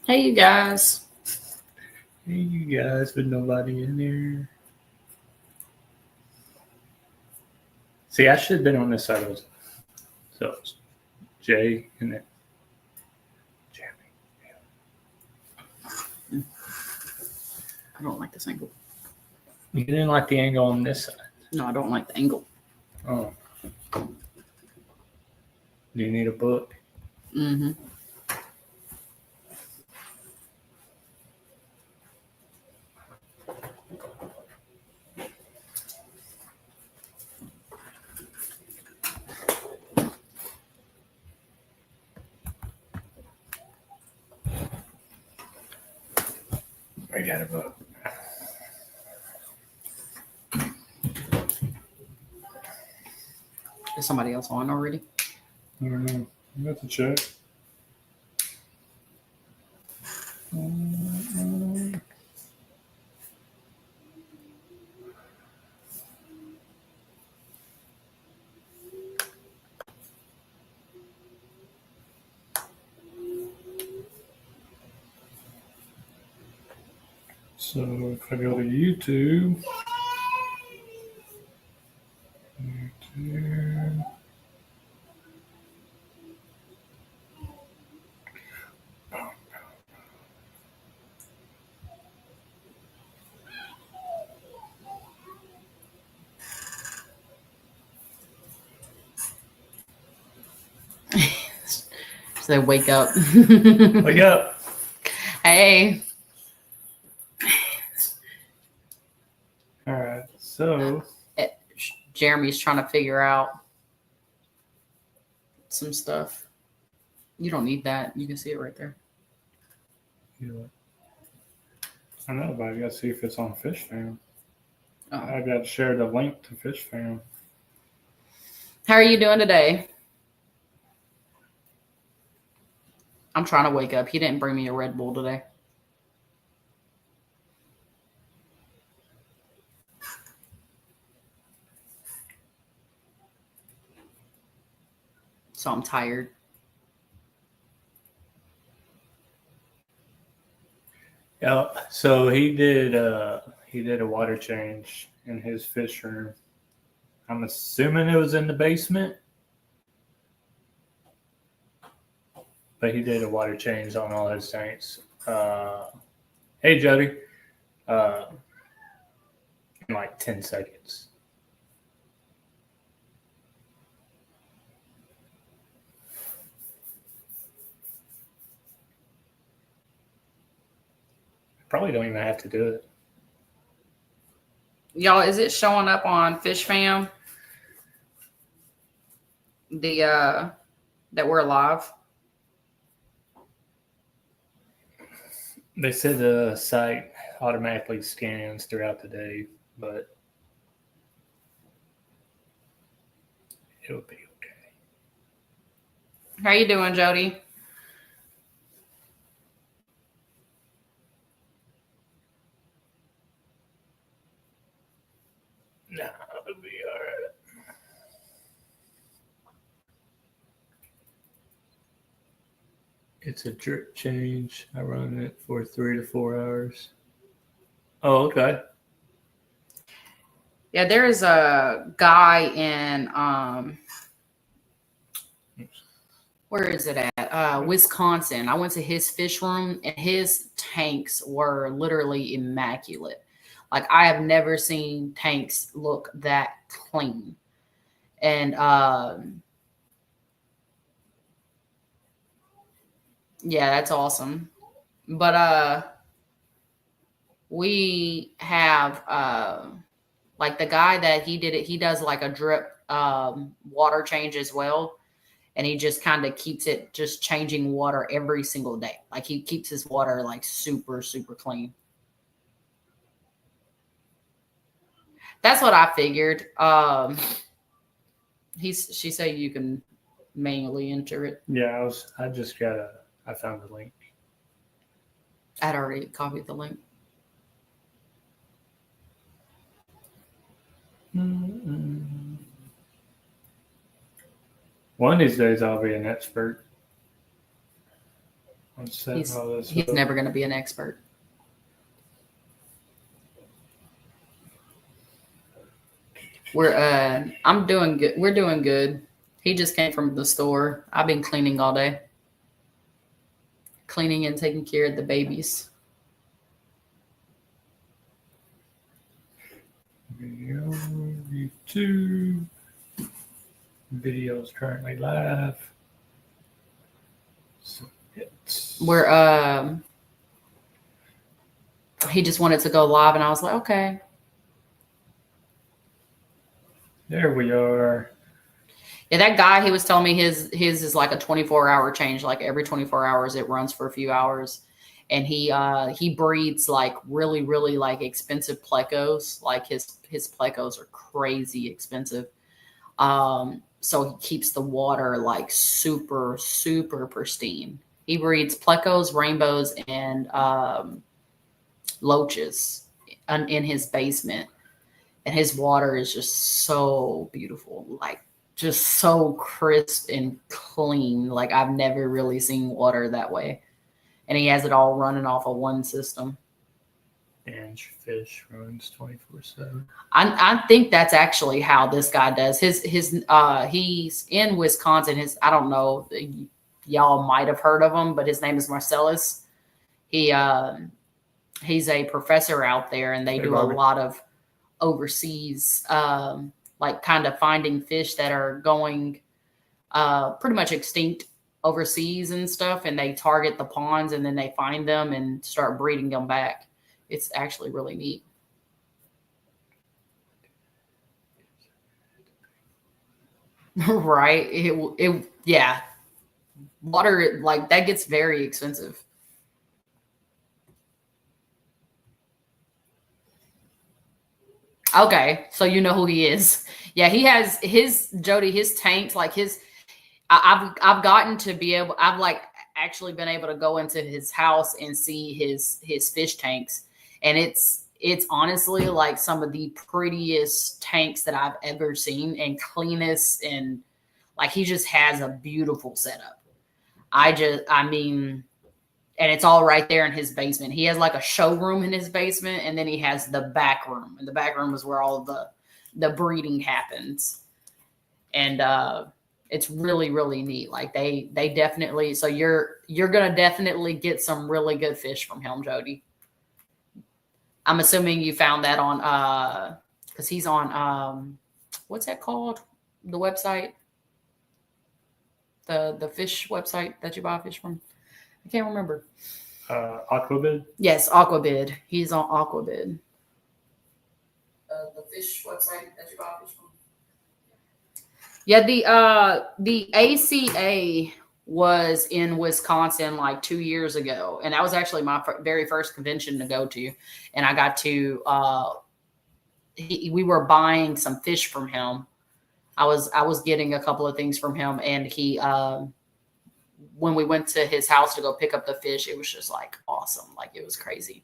Hey, you guys. Hey, you guys, with nobody in there. See, I should have been on this side of it. So it's Jay and then Jeremy. I don't like this angle. You didn't like the angle on this side. No, I don't like the angle. Oh. Do you need a book? Mm-hmm. I got a book. Is somebody else on already? I don't know. You have to check. So if I go to YouTube. So they wake up. Wake up. Hey. All right. So Jeremy's trying to figure out some stuff. You don't need that. You can see it right there. I know, but I got to see if it's on Fish Fam. Oh. I got to share the link to Fish Fam. How are you doing today? I'm trying to wake up. He didn't bring me a Red Bull today. So I'm tired. Yeah. So he did a water change in his fish room. I'm assuming it was in the basement, but he did a water change on all his tanks. Hey, Jody. In like 10 seconds. Probably don't even have to do it. Y'all, is it showing up on Fish Fam? That we're live? They said the site automatically scans throughout the day, but it'll be okay. How you doing, Jody? Nah, it'll be all right. It's a drip change. I run it for 3 to 4 hours. Oh, okay. Yeah, there is a guy in where is it at? Wisconsin. I went to his fish room and his tanks were literally immaculate. Like I have never seen tanks look that clean. And yeah, that's awesome. But we have like the guy that he did it, he does like a drip water change as well. And he just kind of keeps it just changing water every single day. Like he keeps his water like super, super clean. That's what I figured. She said you can manually enter it. Yeah, I found the link. I'd already copied the link. One of these days I'll be an expert. I'm setting all this He's up. never going to be an expert. I'm doing good. We're doing good. He just came from the store. I've been cleaning all day. Cleaning and taking care of the babies. Video, YouTube. Video is currently live. So he just wanted to go live, and I was like, okay. There we are. Yeah, that guy, he was telling me his is like a 24-hour change. Like every 24 hours, it runs for a few hours. And he breeds like really, really like expensive plecos. Like his plecos are crazy expensive. So he keeps the water like super, super pristine. He breeds plecos, rainbows, and loaches in his basement. And his water is just so beautiful, like just so crisp and clean. Like I've never really seen water that way. And he has it all running off of one system. And fish runs 24/7. I think that's actually how this guy does. He's in Wisconsin. I don't know, y'all might have heard of him, but his name is Marcellus. He's a professor out there, and they do a lot of overseas, like kind of finding fish that are going pretty much extinct overseas and stuff, and they target the ponds, and then they find them and start breeding them back. It's actually really neat. Right? Yeah. Water, like that gets very expensive. Okay, so you know who he is. Yeah, he has his tanks, like I've gotten to be able, I've like actually been able to go into his house and see his fish tanks. And it's honestly like some of the prettiest tanks that I've ever seen, and cleanest, and like he just has a beautiful setup. And it's all right there in his basement. He has like a showroom in his basement, and then he has the back room. And the back room is where all of the breeding happens. And it's really, really neat. Like they definitely, so you're gonna definitely get some really good fish from him, Jody. I'm assuming you found that on because he's on what's that called? The website? The fish website that you buy fish from? I can't remember. Aquabid? Yes, Aquabid. He's on Aquabid. The fish website that you buy fish from. Yeah, the ACA was in Wisconsin like 2 years ago, and that was actually my very first convention to go to. And I got to we were buying some fish from him. I was getting a couple of things from him, and he when we went to his house to go pick up the fish, it was just like awesome. Like it was crazy.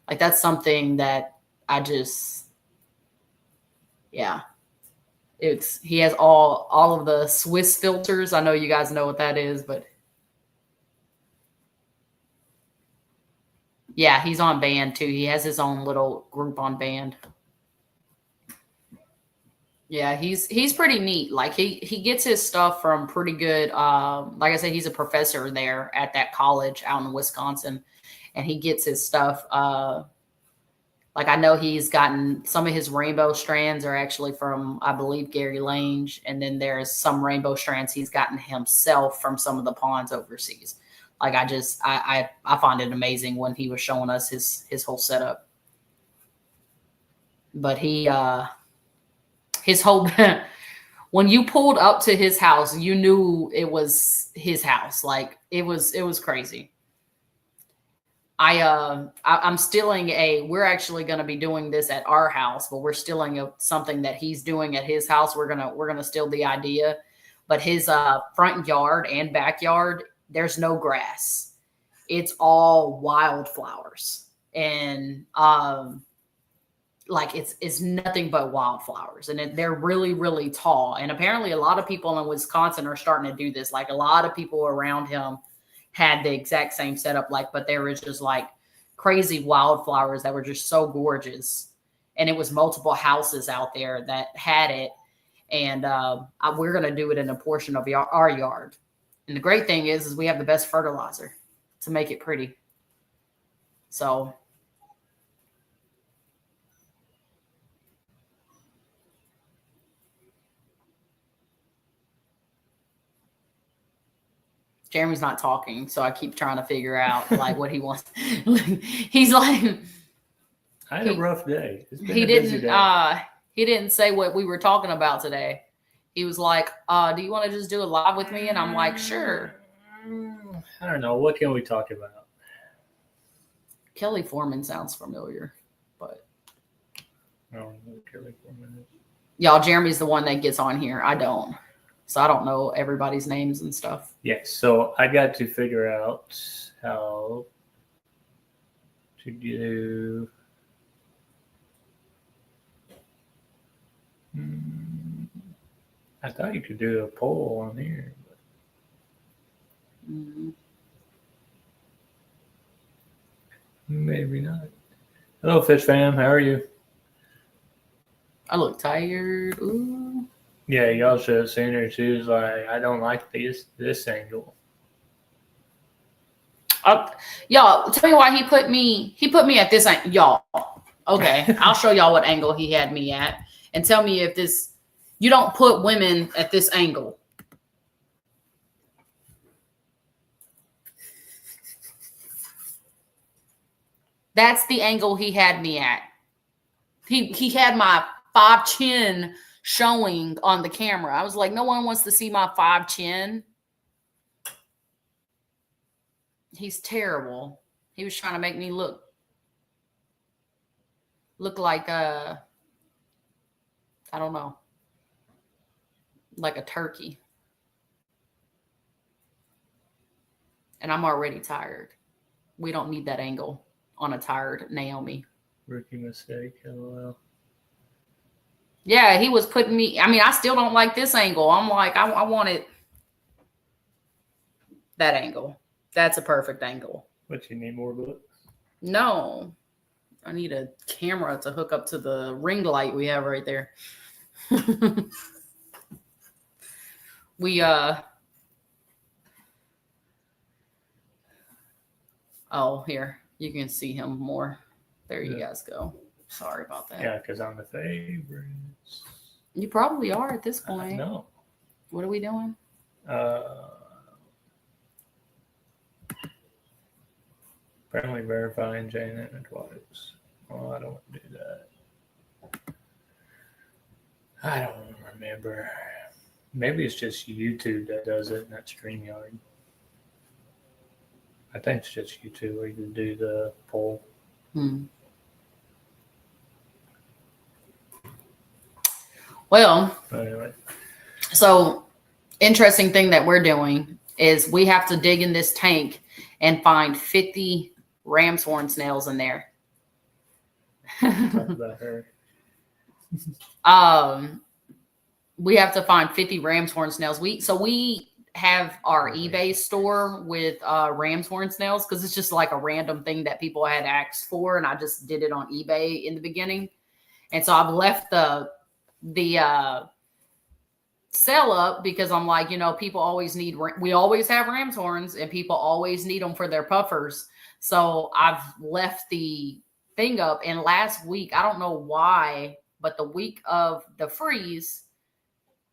Like that's something that I just, yeah. He has all of the Swiss filters. I know you guys know what that is, but yeah, he's on Band too. He has his own little group on Band. Yeah, he's pretty neat. Like he gets his stuff from pretty good. Like I said, he's a professor there at that college out in Wisconsin, and he gets his stuff. Like I know he's gotten some of his rainbow strands are actually from, I believe, Gary Lange, and then there's some rainbow strands he's gotten himself from some of the ponds overseas. Like I find it amazing when he was showing us his whole setup. But his whole when you pulled up to his house, you knew it was his house. Like it was crazy. I'm stealing we're actually going to be doing this at our house, but we're stealing something that he's doing at his house. We're going to steal the idea, but his front yard and backyard, there's no grass. It's all wildflowers. And like it's nothing but wildflowers, and they're really, really tall. And apparently a lot of people in Wisconsin are starting to do this. Like a lot of people around him had the exact same setup, but there was just like crazy wildflowers that were just so gorgeous. And it was multiple houses out there that had it. And we're going to do it in a portion of our yard. And the great thing is we have the best fertilizer to make it pretty. So Jeremy's not talking, so I keep trying to figure out like what he wants. He's like, I had a rough day. It's been he a busy didn't day. he didn't say what we were talking about today. He was like, do you want to just do it live with me? And I'm like, sure. I don't know. What can we talk about? Kelly Foreman sounds familiar, but I don't know what Kelly Foreman is. Y'all, Jeremy's the one that gets on here. I don't. So I don't know everybody's names and stuff. Yes. So I got to figure out how to do. I thought you could do a poll on here. But maybe not. Hello, Fish Fam. How are you? I look tired. Ooh. Yeah, y'all should have seen her. She was like, I don't like this angle. Y'all, tell me why he put me at this angle. Y'all. Okay, I'll show y'all what angle he had me at. And tell me if you don't put women at this angle. That's the angle he had me at. He had my 5 chin showing on the camera. I was like, no one wants to see my 5 chin. He's terrible. He was trying to make me look like I don't know, like a turkey. And I'm already tired. We don't need that angle on a tired Naomi. Rookie mistake, LOL. Yeah, he was putting me. I mean, I still don't like this angle. I'm like, I want it that angle. That's a perfect angle. But you need more books? No. I need a camera to hook up to the ring light we have right there. Oh, here. You can see him more. There you guys go. Sorry about that. Yeah, because I'm the favorites. You probably are at this point. No. What are we doing? Apparently verifying Janet and twice. Oh, I don't want to do that. I don't remember. Maybe it's just YouTube that does it, not StreamYard. I think it's just YouTube where you do the poll. Well, anyway. So interesting thing that we're doing is we have to dig in this tank and find 50 ram's horn snails in there. Talk about her. We have to find 50 ram's horn snails. We have our eBay store with ram's horn snails because it's just like a random thing that people had asked for, and I just did it on eBay in the beginning. And so I've left the sell up because I'm like, people always we always have ram's horns and people always need them for their puffers. So I've left the thing up. And last week, I don't know why, but the week of the freeze,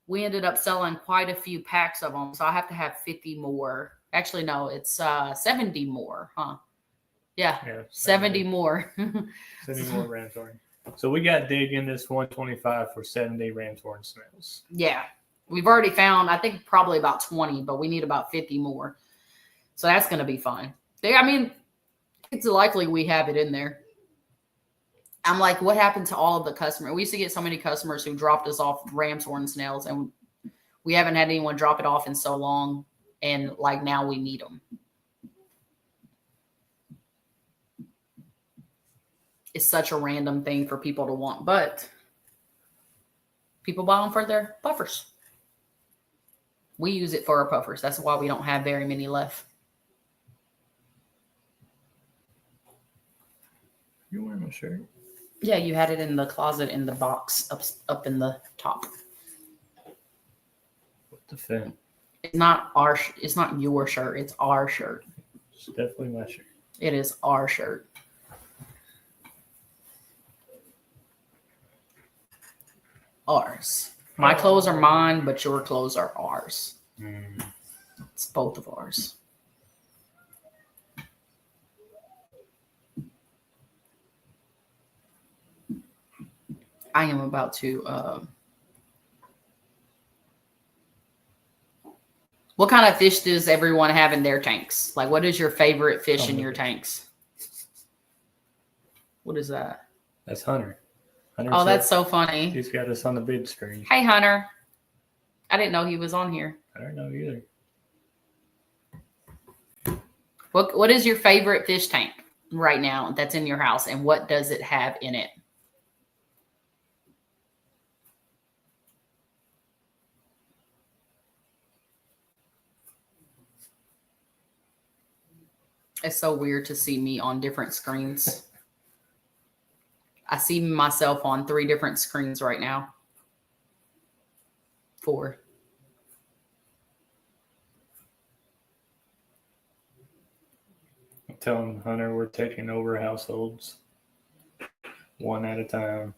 we ended up selling quite a few packs of them. So I have to have 50 more. Actually, no, it's 70 more, huh? Yeah 70 more. 70 more ram's horn. So we got dig in this 125 for 70 ram's horn snails. Yeah. We've already found, I think, probably about 20, but we need about 50 more. So that's going to be fun. It's likely we have it in there. I'm like, what happened to all of the customers? We used to get so many customers who dropped us off ram's horn snails, and we haven't had anyone drop it off in so long. And like now we need them. It's such a random thing for people to want, but people buy them for their puffers. We use it for our puffers. That's why we don't have very many left. You wearing my shirt? Yeah, you had it in the closet in the box up in the top. What the fin? It's not our. It's not your shirt. It's our shirt. It's definitely my shirt. It is our shirt. Ours. My clothes are mine, but your clothes are ours. It's both of ours. I am about to. What kind of fish does everyone have in their tanks? Like, what is your favorite fish in your tanks? What is that? That's Hunter. Oh, that's so funny. He's got us on the big screen. Hey, Hunter. I didn't know he was on here. I don't know either. What is your favorite fish tank right now that's in your house, and what does it have in it? It's so weird to see me on different screens. I see myself on 3 different screens right now. 4. I'm telling Hunter we're taking over households one at a time.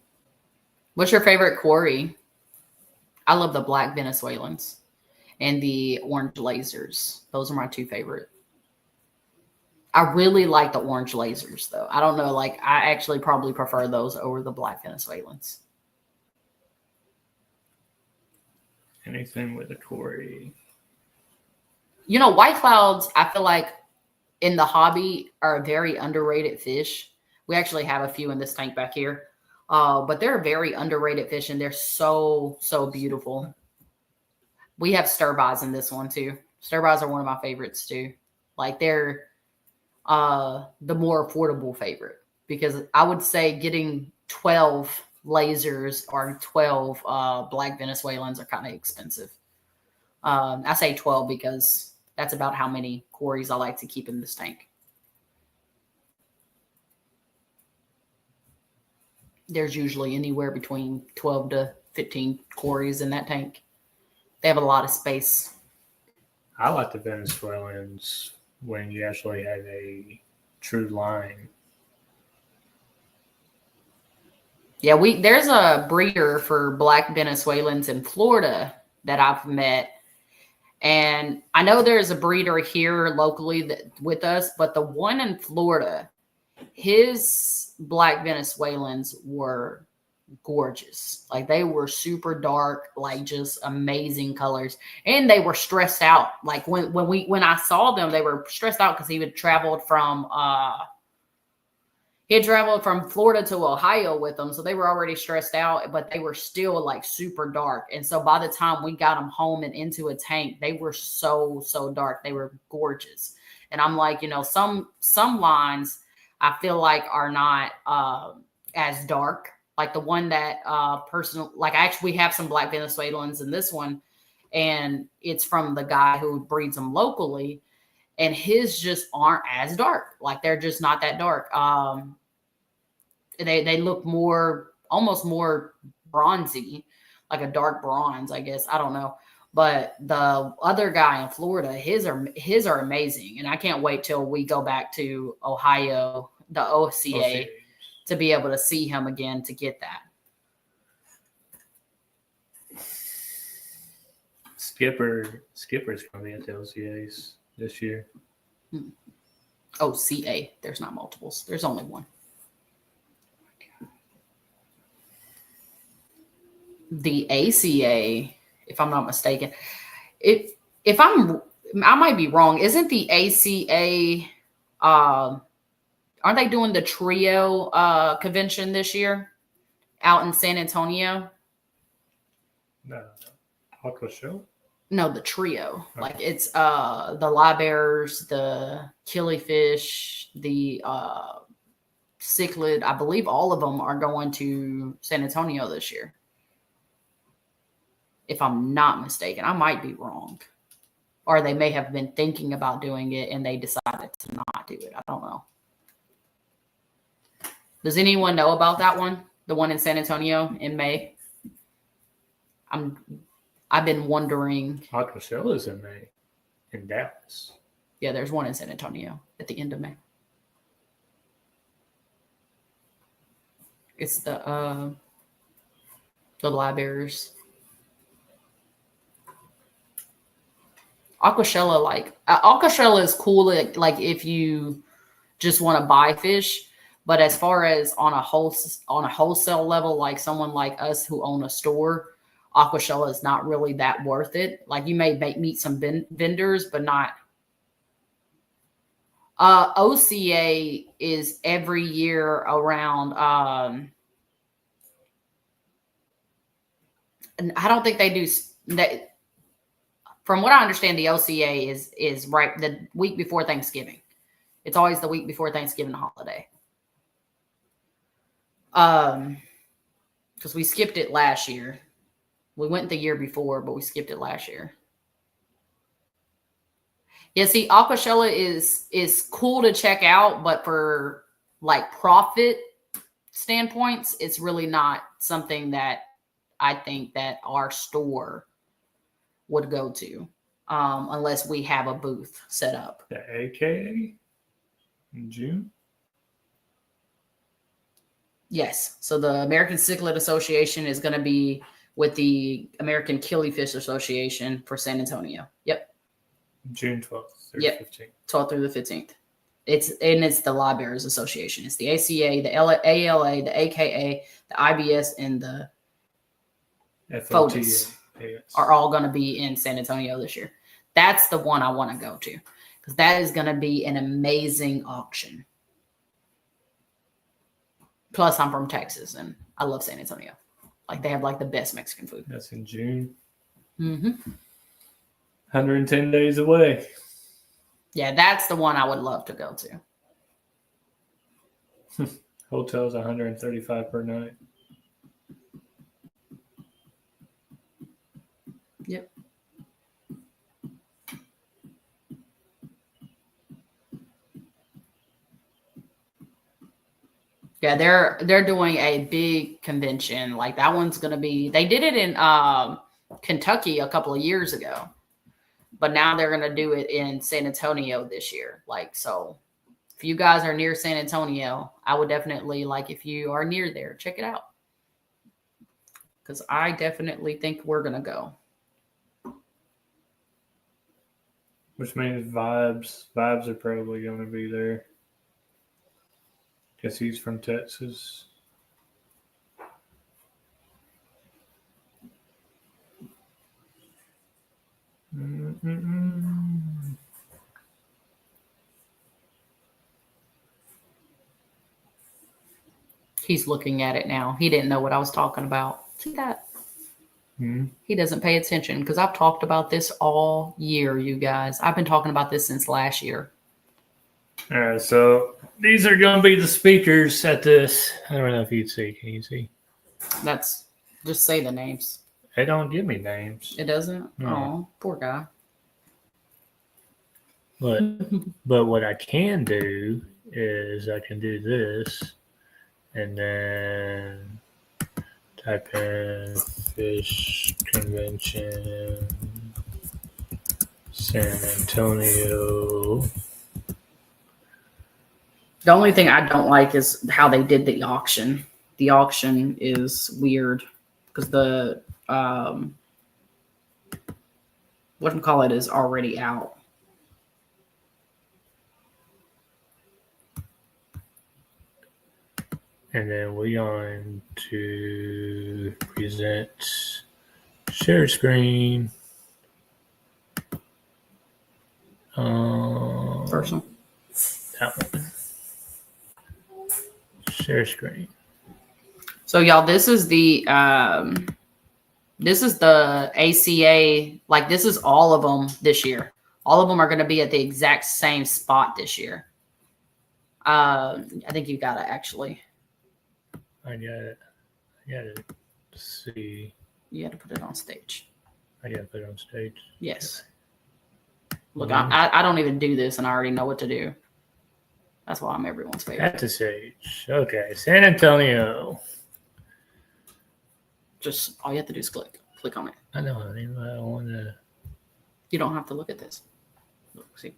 What's your favorite quarry? I love the black Venezuelans and the orange lasers. Those are my 2 favorite. I really like the orange lasers, though. I don't know. Like, I actually probably prefer those over the black Venezuelans. Anything with a quarry. You know, white clouds, I feel like in the hobby are a very underrated fish. We actually have a few in this tank back here. But they're a very underrated fish, and they're so, so beautiful. We have stir-bys in this one, too. Stir-bys are one of my favorites, too. Like, they're the more affordable favorite, because I would say getting 12 lasers or 12 black Venezuelans are kind of expensive. I say 12 because that's about how many quarries I like to keep in this tank. There's usually anywhere between 12 to 15 quarries in that tank. They have a lot of space. I like the Venezuelans when you actually have a true line. Yeah, there's a breeder for black Venezuelans in Florida that I've met. And I know there's a breeder here locally with us, but the one in Florida, his black Venezuelans were gorgeous. Like, they were super dark, like just amazing colors. And they were stressed out. Like when I saw them, they were stressed out because he had traveled from Florida to Ohio with them. So they were already stressed out, but they were still like super dark. And so by the time we got them home and into a tank, they were so, so dark. They were gorgeous. And I'm like, you know, some lines I feel like are not as dark. Like the one that we have some black Venezuelans in this one, and it's from the guy who breeds them locally, and his just aren't as dark. Like, they're just not that dark. They look almost more bronzy, like a dark bronze, I guess. I don't know. But the other guy in Florida, his are amazing. And I can't wait till we go back to Ohio, the OCA, to be able to see him again to get that. Skipper's going to be at the OCAs this year. OCA. There's not multiples. There's only one. The ACA, if I'm not mistaken, I might be wrong. Isn't the ACA, aren't they doing the trio convention this year out in San Antonio? No. Aqua Show? No, the trio. Okay. Like, it's the livebearers, the killifish, the cichlid. I believe all of them are going to San Antonio this year. If I'm not mistaken. I might be wrong. Or they may have been thinking about doing it and they decided to not do it. I don't know. Does anyone know about that one? The one in San Antonio in May? I've been wondering. Aquacella's in May in Dallas. Yeah, there's one in San Antonio at the end of May. It's the libraries. Aquashella is cool. Like if you just want to buy fish, but as far as on a wholesale level, like someone like us who own a store, Aquashella is not really that worth it. Like you may meet some vendors, but not. OCA is every year around. And I don't think they do that. From what I understand, the OCA is right the week before Thanksgiving. It's always the week before Thanksgiving holiday. Because we skipped it last year. We went the year before, but we skipped it last year. Yeah, see, Aquashella is cool to check out, but for like profit standpoints, it's really not something that I think that our store would go to, unless we have a booth set up. The AKA in June? Yes. So the American Cichlid Association is going to be with the American Killifish Association for San Antonio. Yep. June 12th through 15th. 12th through the 15th. It's the Libraries Association. It's the ACA, the ALA, the AKA, the IBS, and the FOTUS are all going to be in San Antonio this year. That's the one I want to go to because that is going to be an amazing auction. Plus, I'm from Texas and I love San Antonio. Like they have like the best Mexican food. That's in June. Mm-hmm. 110 days away. Yeah, that's the one I would love to go to. Hotel's $135 per night. Yep. Yeah, they're doing a big convention. Like that one's gonna be. They did it in Kentucky a couple of years ago, but now they're gonna do it in San Antonio this year. Like so, if you guys are near San Antonio, I would definitely if you are near there, check it out because I definitely think we're gonna go. Which means Vibes are probably going to be there. Guess he's from Texas. He's looking at it now. He didn't know what I was talking about. See that? He doesn't pay attention because I've talked about this all year, you guys. I've been talking about this since last year. All right, so these are going to be the speakers at this. I don't know if you'd see. Can you see? That's just say the names. They don't give me names. It doesn't? No. Oh, poor guy. But what I can do is I can do this and then type in fish convention San Antonio. The only thing I don't like is how they did the auction. The auction is weird because the whatchamacallit is already out. And then we're going to present share screen. First one. That one. Share screen. So y'all, this is the ACA. Like this is all of them this year. All of them are going to be at the exact same spot this year. I think you got to actually. I got it. See. You got to put it on stage. I got to put it on stage. Yes. Look, I don't even do this, and I already know what to do. That's why I'm everyone's favorite. At the Sage. Okay, San Antonio. Just all you have to do is click on it. I know, honey, but I want to. You don't have to look at this. Look, see.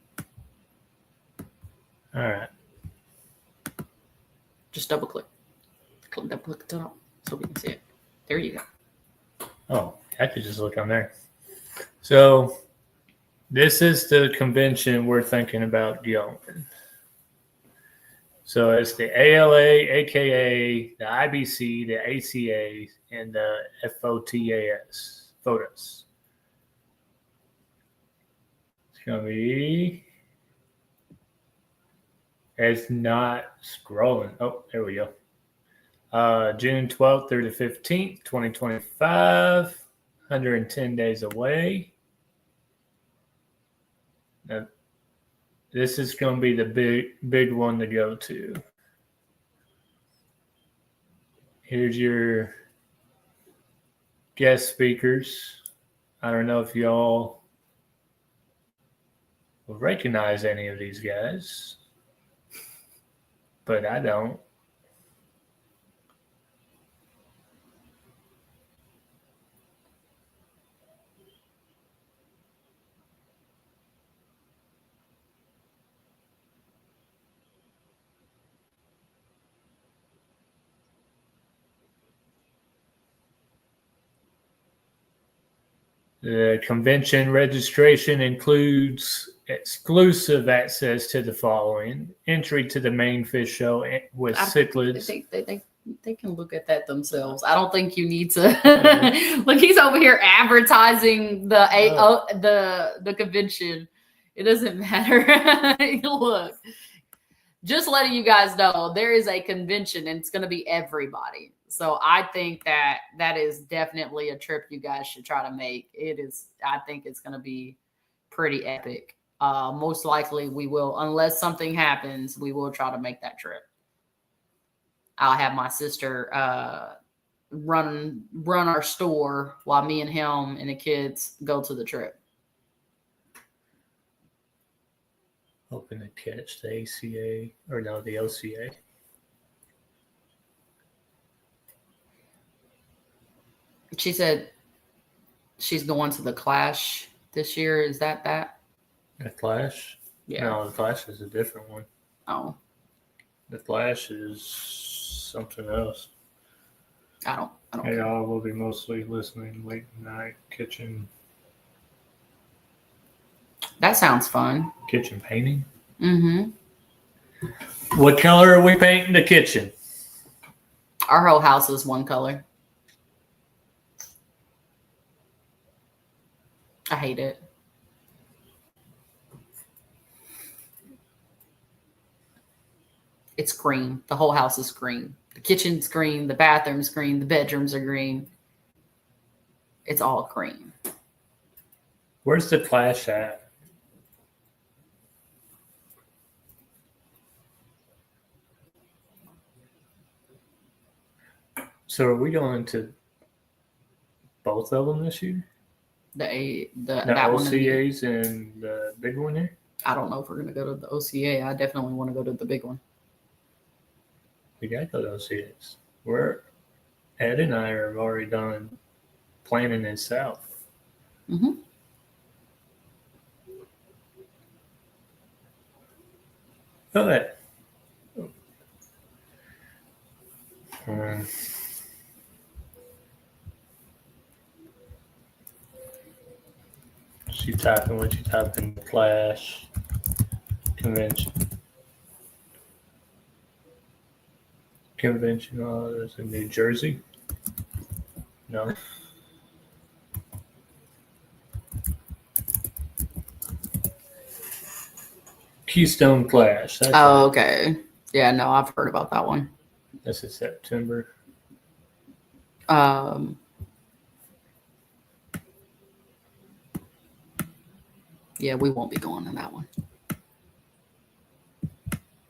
All right. Just double click. Double click at the top so we can see it. There you go. Oh, I could just look on there. So, this is the convention we're thinking about going. So, it's the ALA, AKA, the IBC, the ACA, and the FOTAS. FOTAS. It's going to be. It's not scrolling. Oh, there we go. June 12th through the 15th, 2025. 110 days away. Now, this is going to be the big one to go to. Here's your guest speakers. I don't know if y'all will recognize any of these guys, but I don't. The convention registration includes exclusive access to the following: entry to the main fish show with cichlids. They can look at that themselves. I don't think you need to. Look, he's over here advertising the convention. It doesn't matter. Look, just letting you guys know there is a convention and it's going to be everybody. So I think that is definitely a trip you guys should try to make. It is. I think it's going to be pretty epic. Most likely we will, unless something happens, we will try to make that trip. I'll have my sister run our store while me and him and the kids go to the trip. Hoping to catch the ACA or no, the OCA. She said she's going to the Clash this year. Is that? The Clash? Yeah. No, the Clash is a different one. Oh. The Clash is something else. I don't. Hey, I will be mostly listening late night kitchen. That sounds fun. Kitchen painting? Mm-hmm. What color are we painting the kitchen? Our whole house is one color. I hate it. It's green. The whole house is green. The kitchen's green. The bathroom's green. The bedrooms are green. It's all green. Where's the Clash at? So are we going to both of them this year? The that OCAs one and the big one here? I don't know if we're going to go to the OCA. I definitely want to go to the big one. We got to go to OCAs. Ed and I are already done planning in South. Mm-hmm. Go ahead. She typing what you typing? Clash convention. Convention. Oh, there's in New Jersey. No. Keystone Clash. That's okay. Yeah, no, I've heard about that one. This is September. Yeah, we won't be going to that one.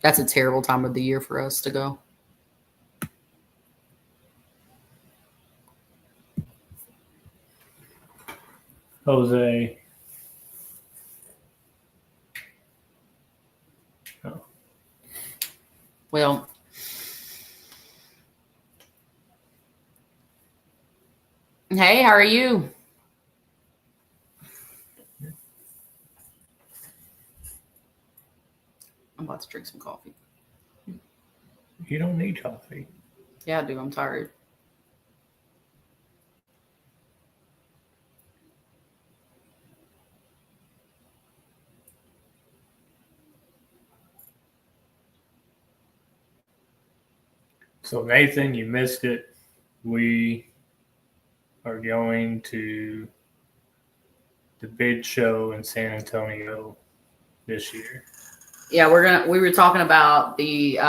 That's a terrible time of the year for us to go. Jose. Oh. Well, hey, how are you? I'm about to drink some coffee. You don't need coffee. Yeah, I do. I'm tired. So, Nathan, you missed it. We are going to the big show in San Antonio this year. Yeah, we were talking about the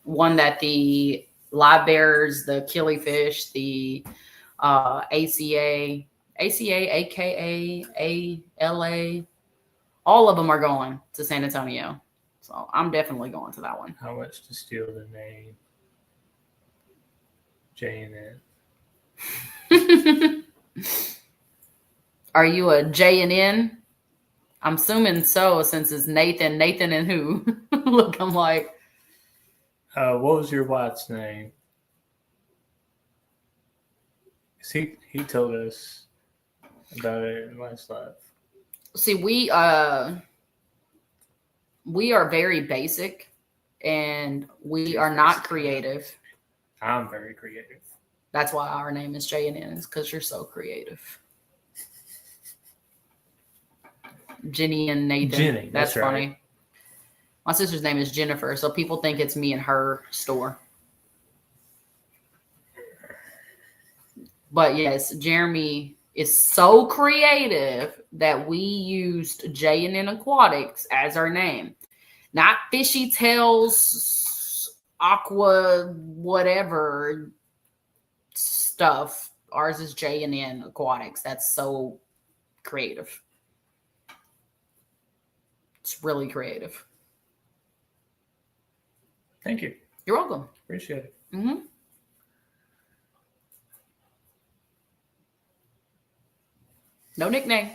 one that the live bears, the killifish, the ACA, AKA, ALA, all of them are going to San Antonio. So I'm definitely going to that one. How much to steal the name? J&N. Are you a J and N? I'm assuming so, since it's Nathan. Nathan and who? Look, I'm like, what was your wife's name? He told us about it in last live. see, we are very basic, and we are not creative. I'm very creative. That's why our name is J and N, is because you're so creative. Jenny and Nathan. Jenny, that's funny. Right. My sister's name is Jennifer, so people think it's me and her store. But yes, Jeremy is so creative that we used J&N Aquatics as our name. Not Fishy Tails, Aqua, whatever stuff. Ours is J&N Aquatics. That's so creative. It's really creative. Thank you. You're welcome. Appreciate it. Mm-hmm. No nickname.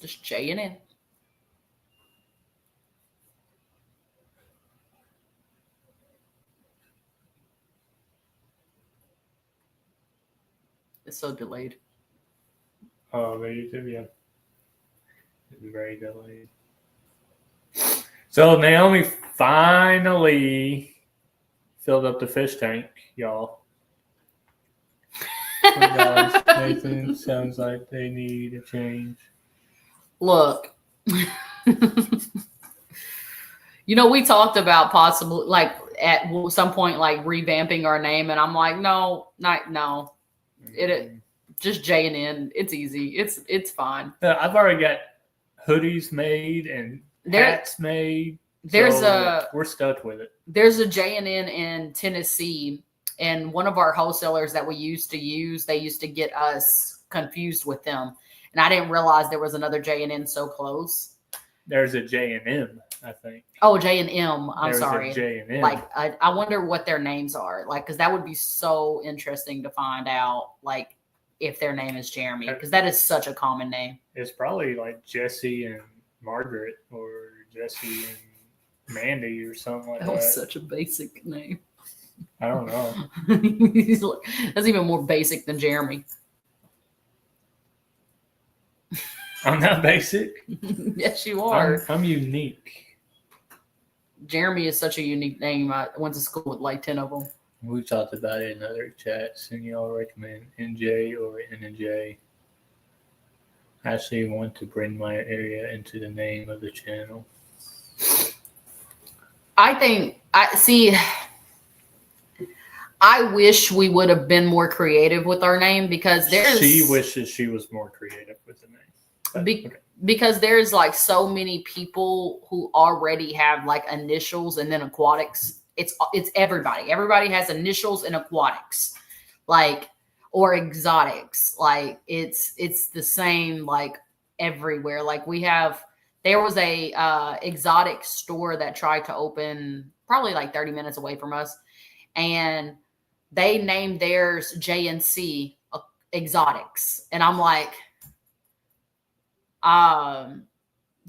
Just J&N. It's so delayed. Oh, very good. Yeah. It's very delayed. So Naomi finally filled up the fish tank, y'all. Guys, Nathan sounds like they need a change. Look, we talked about possibly like at some point like revamping our name, and I'm like, no. It just J&N. It's easy. It's fine. I've already got hoodies made and hats made. We're stuck with it. There's a J&N in Tennessee, and one of our wholesalers that we used to use, they used to get us confused with them, and I didn't realize there was another J&N so close. There's a J&M, I think. Oh, J&M. I'm sorry. A J&M. Like I wonder what their names are. Like, because that would be so interesting to find out. Like, if their name is Jeremy, because that is such a common name. It's probably like Jesse and Margaret, or Jesse and Mandy, or something like that. That was such a basic name. I don't know. That's even more basic than Jeremy. I'm not basic. Yes, you are. I'm unique. Jeremy is such a unique name. I went to school with like 10 of them. We've talked about it in other chats, and y'all recommend NJ or NJ. I actually want to bring my area into the name of the channel. I wish we would have been more creative with our name, because She wishes she was more creative with the name. Because there's like so many people who already have like initials and then aquatics. It's everybody. Everybody has initials and aquatics, like, or exotics. Like it's the same like everywhere. Like there was a exotic store that tried to open probably like 30 minutes away from us, and they named theirs J&C Exotics, and I'm like,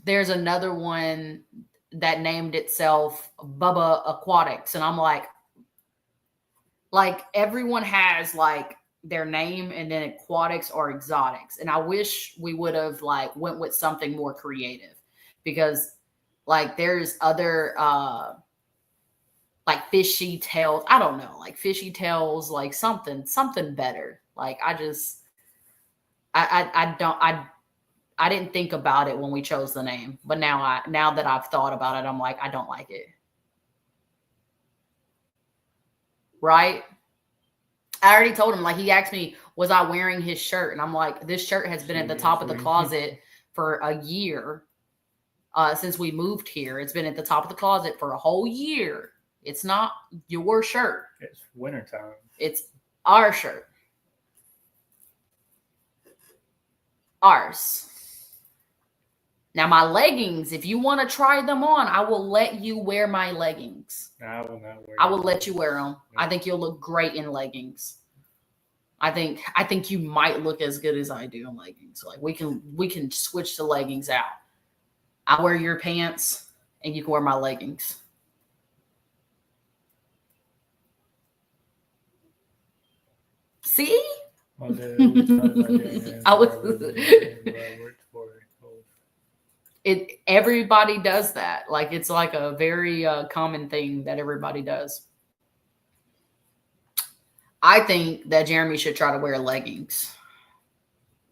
there's another one that named itself Bubba Aquatics. And I'm like everyone has like their name and then aquatics or exotics. And I wish we would have like went with something more creative, because like there's other like fishy tails. I don't know, like fishy tails, like something better. Like I didn't think about it when we chose the name, but now that I've thought about it, I'm like, I don't like it. Right? I already told him, like, he asked me, was I wearing his shirt? And I'm like, this shirt has been at the top of the closet for a year. Since we moved here, it's been at the top of the closet for a whole year. It's not your shirt. It's wintertime. It's our shirt. Ours. Now, my leggings, if you want to try them on, I will let you wear my leggings. I will not wear. I will let you wear them. I think you'll look great in leggings. I think you might look as good as I do in leggings. Like we can switch the leggings out. I wear your pants and you can wear my leggings. See? Everybody does that. Like it's like a very common thing that everybody does. I think that Jeremy should try to wear leggings.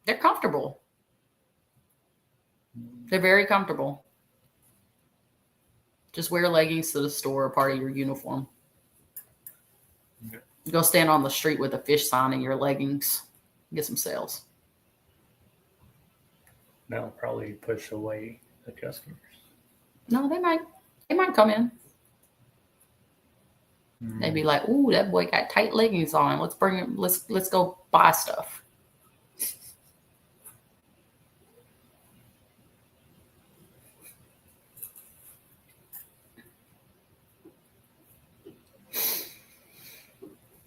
They're comfortable. They're very comfortable. Just wear leggings to the store, part of your uniform. Go stand on the street with a fish sign in your leggings. Get some sales. That'll probably push away the customers. No, they might come in. They'd be like, "Ooh, that boy got tight leggings on. Let's bring him. Let's go buy stuff."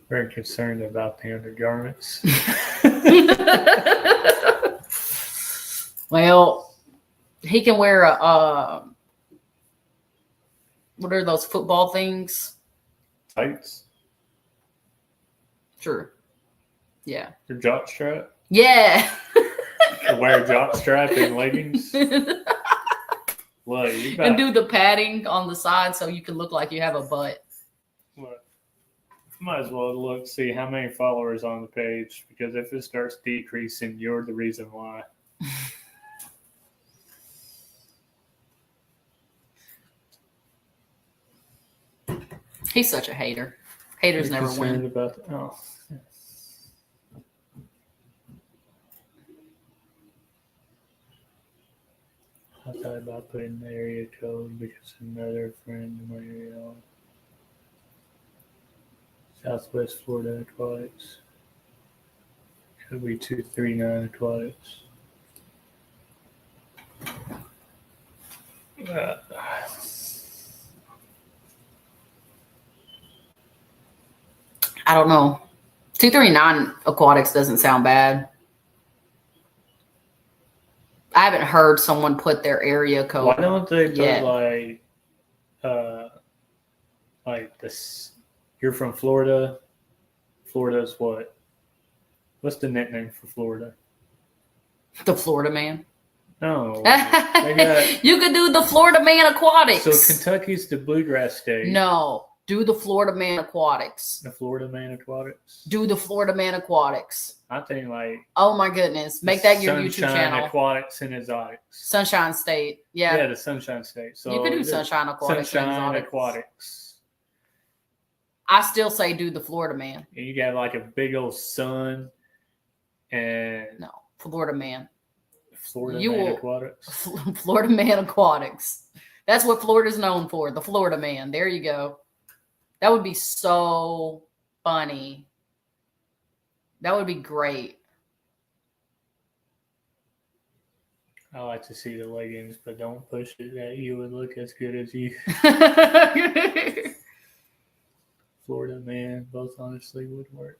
Very concerned about the undergarments. Well, he can wear a what are those football things? Tights. Sure. Yeah. Your jock strap. Yeah. To wear a jock strap and leggings. Well, and do the padding on the side so you can look like you have a butt. What? Might as well see how many followers on the page, because if it starts decreasing, you're the reason why. He's such a hater. Haters never win. About I thought about putting the area code because another friend in my area. Southwest Florida Aquatics. Could be 239 Aquatics. I don't know. 239 Aquatics doesn't sound bad. I haven't heard someone put their area code. Why don't they put like this? You're from Florida. Florida's what? What's the nickname for Florida? The Florida Man. No. You could do the Florida Man Aquatics. So Kentucky's the bluegrass state. No. Do the Florida Man Aquatics. The Florida Man Aquatics? Do the Florida Man Aquatics. I think like... Oh my goodness. Make that your YouTube channel. Sunshine Aquatics and Exotics. Sunshine State. Yeah. Yeah, the Sunshine State. So you could do Sunshine Aquatics. Sunshine Aquatics. I still say do the Florida Man. And you got like a big old sun and... No. Florida Man. Florida Man Aquatics? Florida Man Aquatics. That's what Florida's known for. The Florida Man. There you go. That would be so funny. That would be great. I like to see the leggings, but don't push it that you would look as good as you. Florida Man, both honestly would work.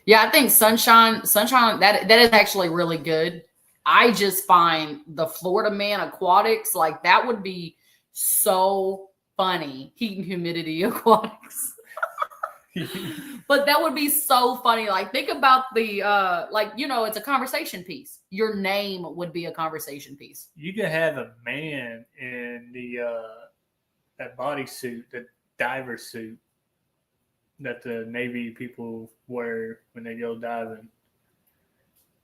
Yeah, I think Sunshine, that is actually really good. I just find the Florida Man Aquatics, like that would be so funny. Heat and humidity aquatics. But that would be so funny. Like, think about the like, it's a conversation piece. Your name would be a conversation piece. You could have a man in the that bodysuit, the diver suit that the Navy people wear when they go diving,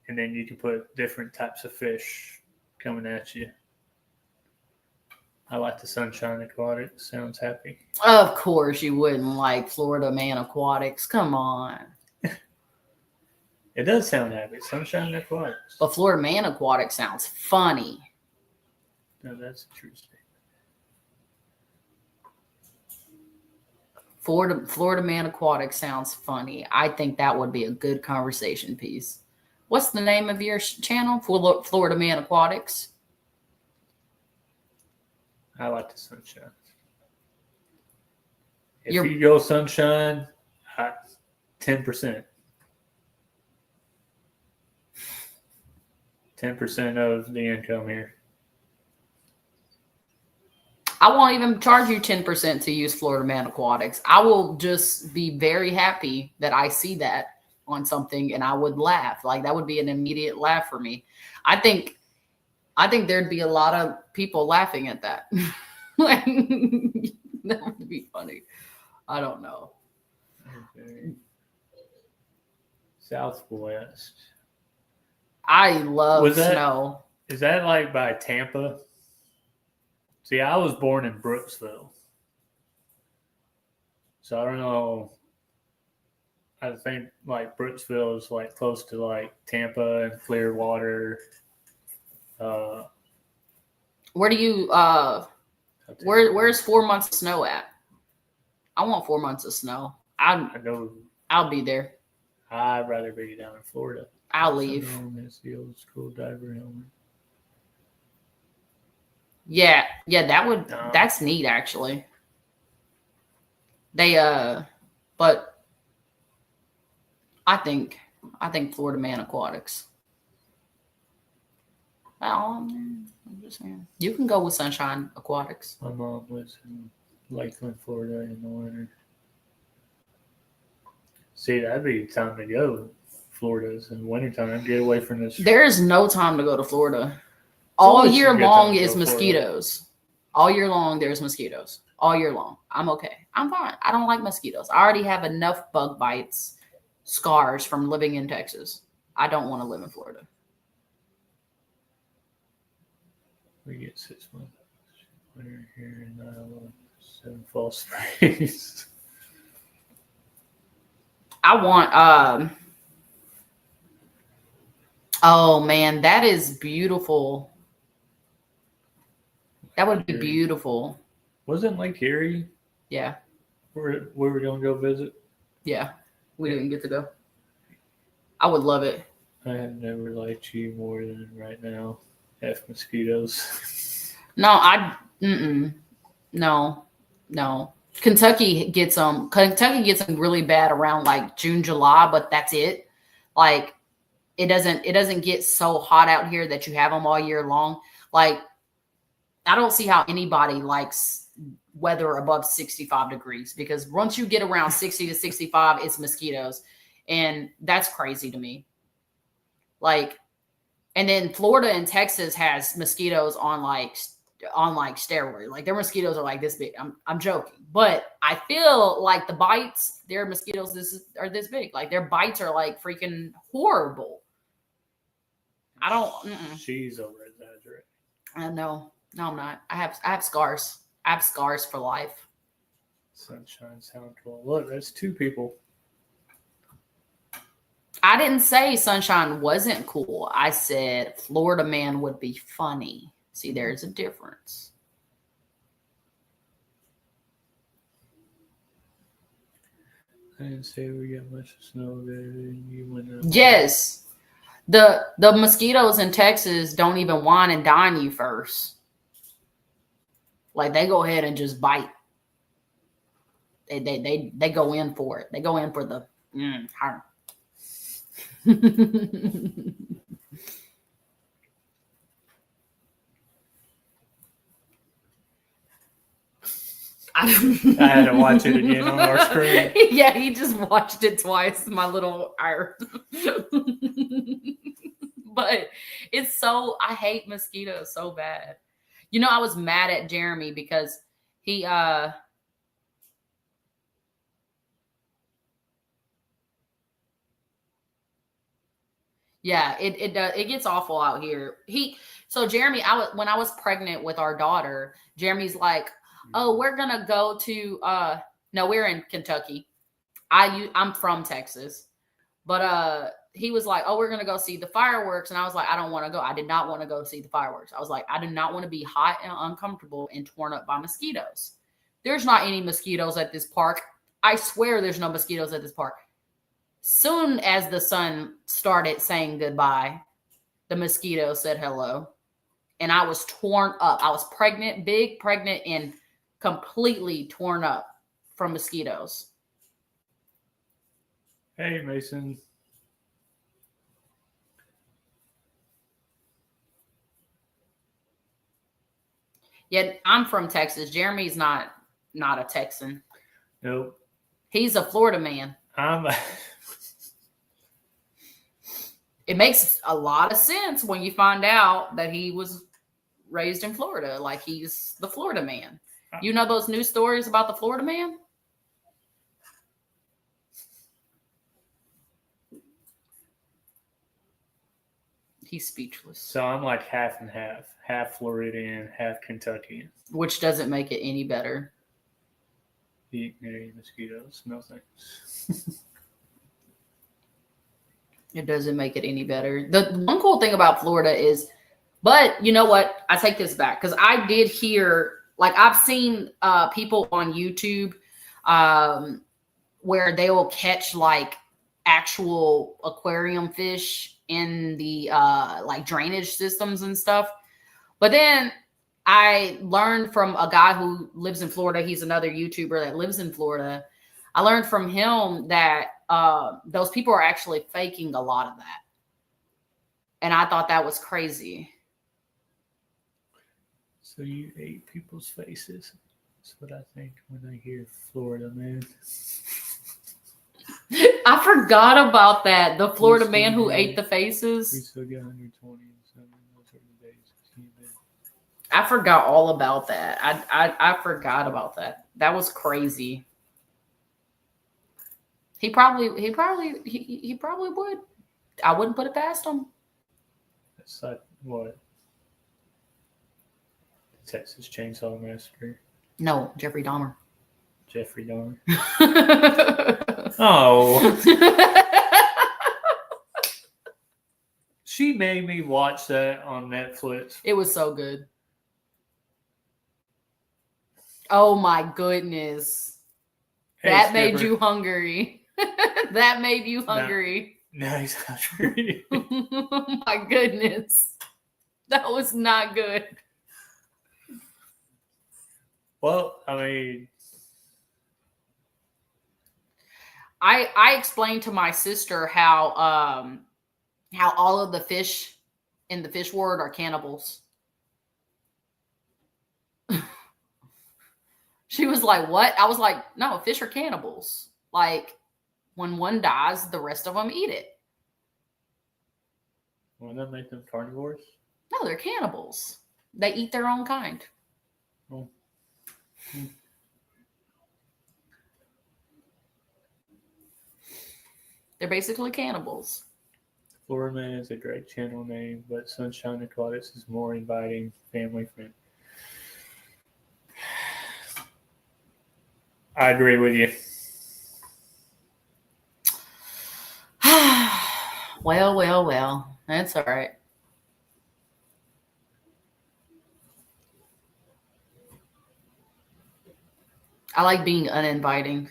and then you can put different types of fish coming at you. I like the Sunshine Aquatic. Sounds happy. Of course, you wouldn't like Florida Man Aquatics. Come on. It does sound happy. Sunshine Aquatics. But Florida Man Aquatics sounds funny. No, that's a true statement. Florida Man Aquatics sounds funny. I think that would be a good conversation piece. What's the name of your channel? Florida Man Aquatics. I like the Sunshine. If you go Sunshine, 10%. 10% of the income here. I won't even charge you 10% to use Florida Man Aquatics. I will just be very happy that I see that on something, and I would laugh. Like, that would be an immediate laugh for me. I think there'd be a lot of people laughing at that. Like, that would be funny. I don't know. Okay. Southwest. I love snow. Is that like by Tampa? See, I was born in Brooksville. So I don't know. I think like Brooksville is like close to like Tampa and Clearwater. Where do you where's 4 months of snow at? I want 4 months of snow. I know. I'll be there. I'd rather be down in Florida. I'll leave. It's the old school diver helmet. Yeah, that's neat actually. They but I think Florida Man Aquatics. Well, I'm just saying. You can go with Sunshine Aquatics. My mom lives in Lakeland, Florida in the winter. See, that'd be time to go. Florida's in wintertime. Get away from this. There's no time to go to Florida. All year long is mosquitoes. All year long, there's mosquitoes. All year long. I'm okay. I'm fine. I don't like mosquitoes. I already have enough bug bites, scars from living in Texas. I don't want to live in Florida. We get 6 months winter here in Iowa, 7 fall springs. I want oh man, that is beautiful. That would be beautiful. Wasn't Lake Erie? Yeah. Where we were going to go visit? Yeah. We didn't get to go. I would love it. I have never liked you more than right now. F mosquitoes. No, no. Kentucky gets them really bad around like June, July, but that's it. Like, it doesn't get so hot out here that you have them all year long. Like, I don't see how anybody likes weather above 65 degrees, because once you get around 60 to 65, it's mosquitoes. And that's crazy to me. Like, and then Florida and Texas has mosquitoes on steroids. Like, their mosquitoes are like this big. I'm joking, but I feel like the bites, their mosquitoes are this big. Like, their bites are like freaking horrible. I don't. She's over exaggerating. No, I'm not. I have scars. I have scars for life. Sunshine sound cool. Look, that's 2 people. I didn't say Sunshine wasn't cool. I said Florida Man would be funny. See, there's a difference. I didn't say we got much snow there. You went up. Yes. The mosquitoes in Texas don't even whine and dine you first. Like, they go ahead and just bite. They go in for it. They go in for the harm. I had to watch it again on our screen. Yeah, he just watched it twice. My little Irish. But it's so, I hate mosquitoes so bad. You know, I was mad at Jeremy because he yeah, it gets awful out here. So Jeremy, when I was pregnant with our daughter, Jeremy's like, "Oh, we're gonna go to no, we're in Kentucky. I'm from Texas." But he was like, "Oh, we're gonna go see the fireworks," and I was like, "I don't want to go." I did not want to go see the fireworks. I was like, "I do not want to be hot and uncomfortable and torn up by mosquitoes." There's not any mosquitoes at this park. I swear, there's no mosquitoes at this park. Soon as the sun started saying goodbye, the mosquito said hello, and I was torn up. I was pregnant, big pregnant, and completely torn up from mosquitoes. Hey, Mason. Yet I'm from Texas. Jeremy's not a Texan. Nope. He's a Florida man. It makes a lot of sense when you find out that he was raised in Florida. Like, he's the Florida man. You know those news stories about the Florida man? He's speechless. So I'm like half and half Floridian, half Kentuckian. Which doesn't make it any better. Eat mosquitoes, no thanks. It doesn't make it any better. The one cool thing about Florida is, but you know what? I take this back because I did hear, like, I've seen people on YouTube where they will catch like actual aquarium fish in the like drainage systems and stuff. But then I learned from a guy who lives in Florida. He's another YouTuber that lives in Florida. I learned from him that those people are actually faking a lot of that. And I thought that was crazy. So you ate people's faces? That's what I think when I hear Florida man. I forgot about that. The Florida man who ate the faces. We still got 127 days. I forgot all about that. I forgot about that. That was crazy. He probably would. I wouldn't put it past him. It's like what? Texas Chainsaw Massacre. No, Jeffrey Dahmer. Jeffrey Dahmer. Oh. She made me watch that on Netflix. It was so good. Oh my goodness. Hey, that Skipper. made you hungry. That made you hungry. No, he's hungry. Oh my goodness. That was not good. Well, I mean, I explained to my sister how all of the fish in the fish world are cannibals. She was like, "What?" I was like, "No, fish are cannibals. Like, when one dies, the rest of them eat it." Wouldn't that make them carnivores? No, they're cannibals. They eat their own kind. Oh. They're basically cannibals. Florida Man is a great channel name, but Sunshine Aquatics is more inviting, family friendly. I agree with you. Well. That's all right. I like being uninviting.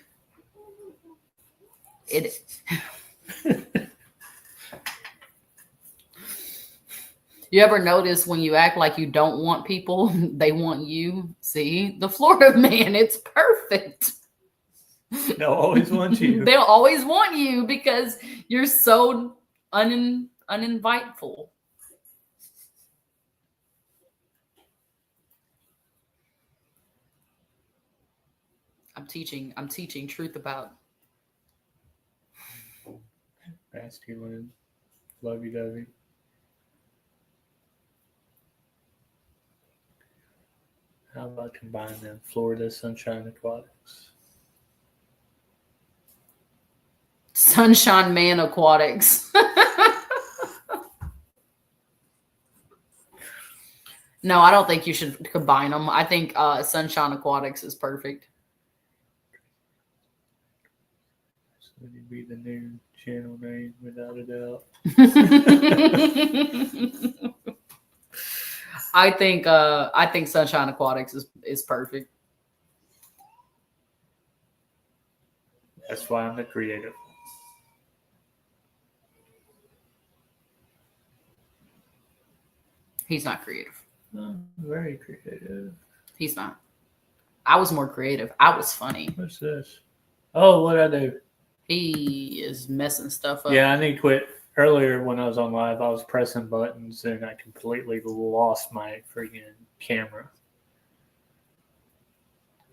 You ever notice when you act like you don't want people, they want you? See, the Florida man, it's perfect. They'll always want you. They'll always want you because you're so uninviteful. I'm teaching truth about. Masculine, lovey-dovey. How about combining them? Florida Sunshine Aquatics. Sunshine Man Aquatics. No, I don't think you should combine them. I think Sunshine Aquatics is perfect. So it'd be the new channel name without a doubt. I think Sunshine Aquatics is perfect. That's why I'm the creative. He's not creative. I'm very creative. He's not. I was more creative. I was funny. What's this? Oh, what'd I do? He is messing stuff up. Yeah, I need to quit. Earlier when I was on live, I was pressing buttons and I completely lost my freaking camera.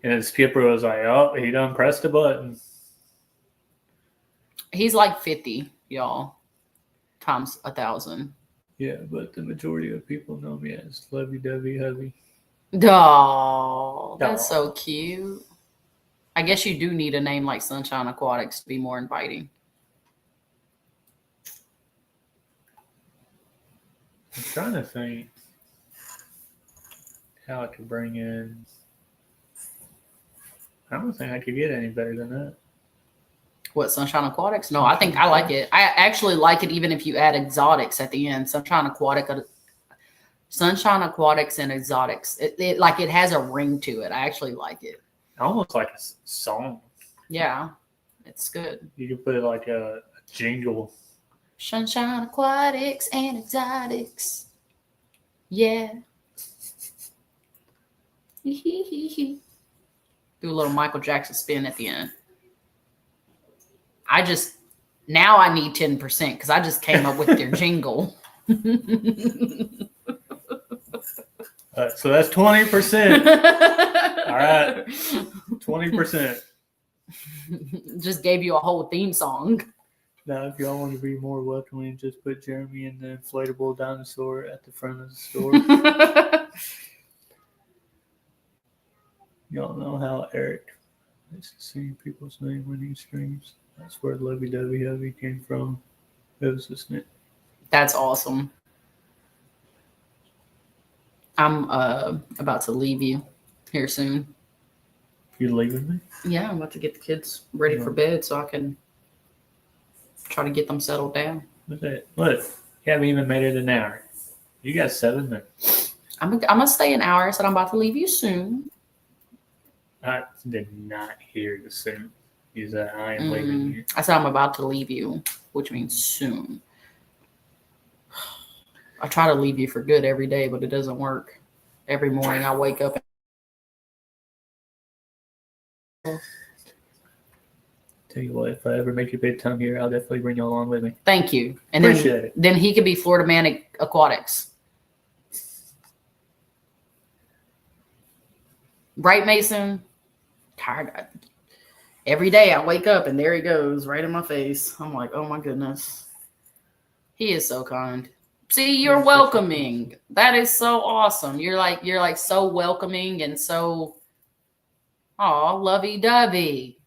And then Skipper was like, oh, he done pressed a button. He's like 50, y'all, times 1,000. Yeah, but the majority of people know me as Lovey-Dovey Hubby. Oh, that's so cute. I guess you do need a name like Sunshine Aquatics to be more inviting. I'm trying to think how I could bring in. I don't think I could get any better than that. What, Sunshine Aquatics? No, I think I like it. I actually like it even if you add exotics at the end. Sunshine Aquatics and exotics. It has a ring to it. I actually like it. Almost like a song. Yeah, it's good. You could put like a jingle. Sunshine Aquatics and exotics. Yeah. Do a little Michael Jackson spin at the end. Now I need 10% because I just came up with their jingle. So that's 20%. All right. 20%. Just gave you a whole theme song. Now, if y'all want to be more welcoming, just put Jeremy and the inflatable dinosaur at the front of the store. Y'all know how Eric likes to sing people's name when he streams. That's where Lovey-Dovey Hubby came from. It was a snip. That's awesome. I'm about to leave you here soon. You leaving me? Yeah, I'm about to get the kids ready for bed so I can try to get them settled down. What's that? Look, you haven't even made it an hour. You got 7 minutes. I'm gonna stay an hour. I said I'm about to leave you soon. I did not hear the soon. You said I am leaving you. I said I'm about to leave you, which means soon. I try to leave you for good every day, but it doesn't work. Every morning I wake up. Tell you what, if I ever make it big time here, I'll definitely bring you along with me. Thank you. And Appreciate it. Then he could be Florida Man Aquatics. Right, Mason? Tired. Every day I wake up and there he goes right in my face. I'm like, oh my goodness. He is so kind. See, you're welcoming. That is so awesome. You're like so welcoming and so lovey-dovey.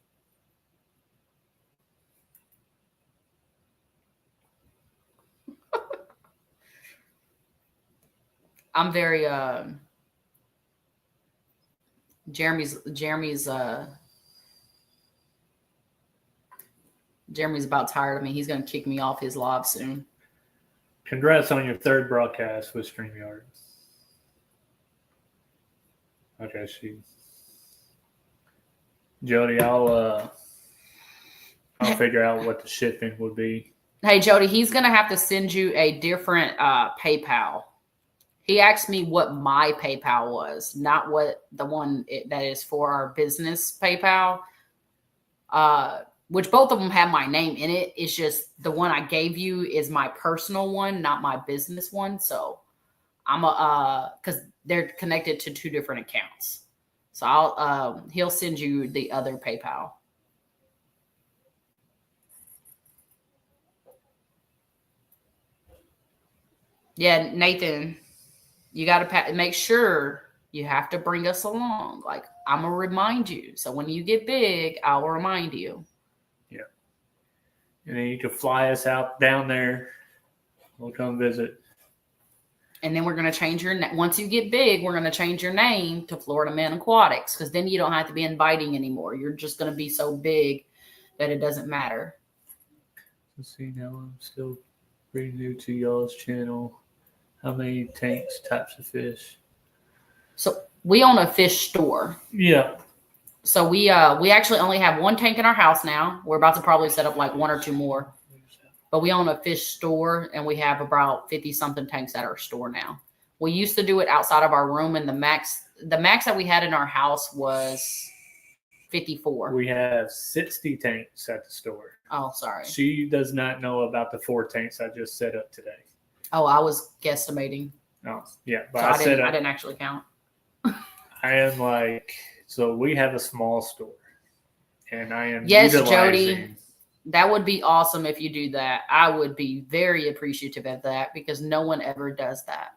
I'm very Jeremy's about tired of me. He's gonna kick me off his live soon. Congrats on your 3rd broadcast with StreamYard. Okay, Jody, I'll figure out what the shipping would be. Hey, Jody, he's gonna have to send you a different PayPal. He asked me what my PayPal was, not what the one that is for our business PayPal. Which both of them have my name in it. It's just the one I gave you is my personal one, not my business one. So I'm because they're connected to 2 different accounts. So I'll he'll send you the other PayPal. Yeah, Nathan, you got to make sure you have to bring us along. Like, I'm going to remind you. So when you get big, I'll remind you. Yeah. And then you can fly us out down there. We'll come visit. And then we're going to change your name. Once you get big, we're going to change your name to Florida Man Aquatics, because then you don't have to be inviting anymore. You're just going to be so big that it doesn't matter. Let's see, now I'm still pretty new to y'all's channel. How many tanks, types of fish? So we own a fish store. Yeah. So we actually only have one tank in our house now. We're about to probably set up like one or two more. But we own a fish store, and we have about 50-something tanks at our store now. We used to do it outside of our room, and the max that we had in our house was 54. We have 60 tanks at the store. Oh, sorry. She does not know about the 4 tanks I just set up today. Oh, I was guesstimating. Oh, yeah. But So I didn't actually count. I am like, so we have a small store, and I am Yes, utilizing. Jody. That would be awesome if you do that. I would be very appreciative of that, because no one ever does that.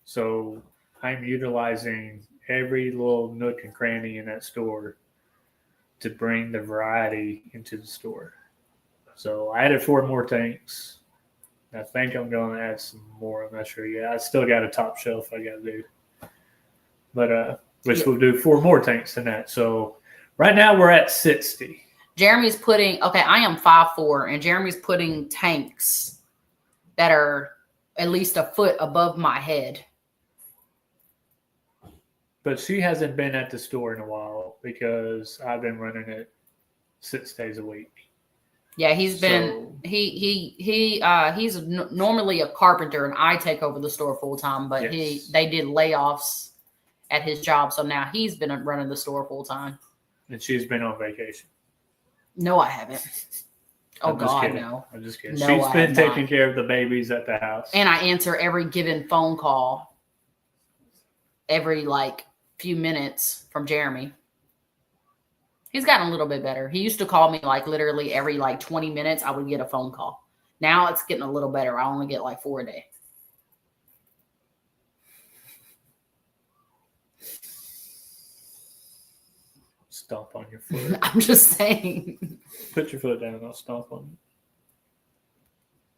So I'm utilizing every little nook and cranny in that store to bring the variety into the store. So I added 4 more tanks. I think I'm going to add some more. I'm not sure yet. I still got a top shelf I got to do. But which will do 4 more tanks than that. So right now we're at 60. Jeremy's putting, okay, I am 5'4", and Jeremy's putting tanks that are at least a foot above my head. But she hasn't been at the store in a while because I've been running it 6 days a week. Yeah, he's been he's normally a carpenter, and I take over the store full time. But Yes. they did layoffs at his job, so now he's been running the store full time. And she's been on vacation. No, I haven't. Oh I'm just God, kidding. no. I'm just kidding. No, She's I been have taking not. care of the babies at the house. And I answer every given phone call every like few minutes from Jeremy. He's gotten a little bit better. He used to call me like literally every like 20 minutes I would get a phone call. Now it's getting a little better. I only get like 4 a day. Stomp on your foot. I'm just saying. Put your foot down. I'll stomp on it.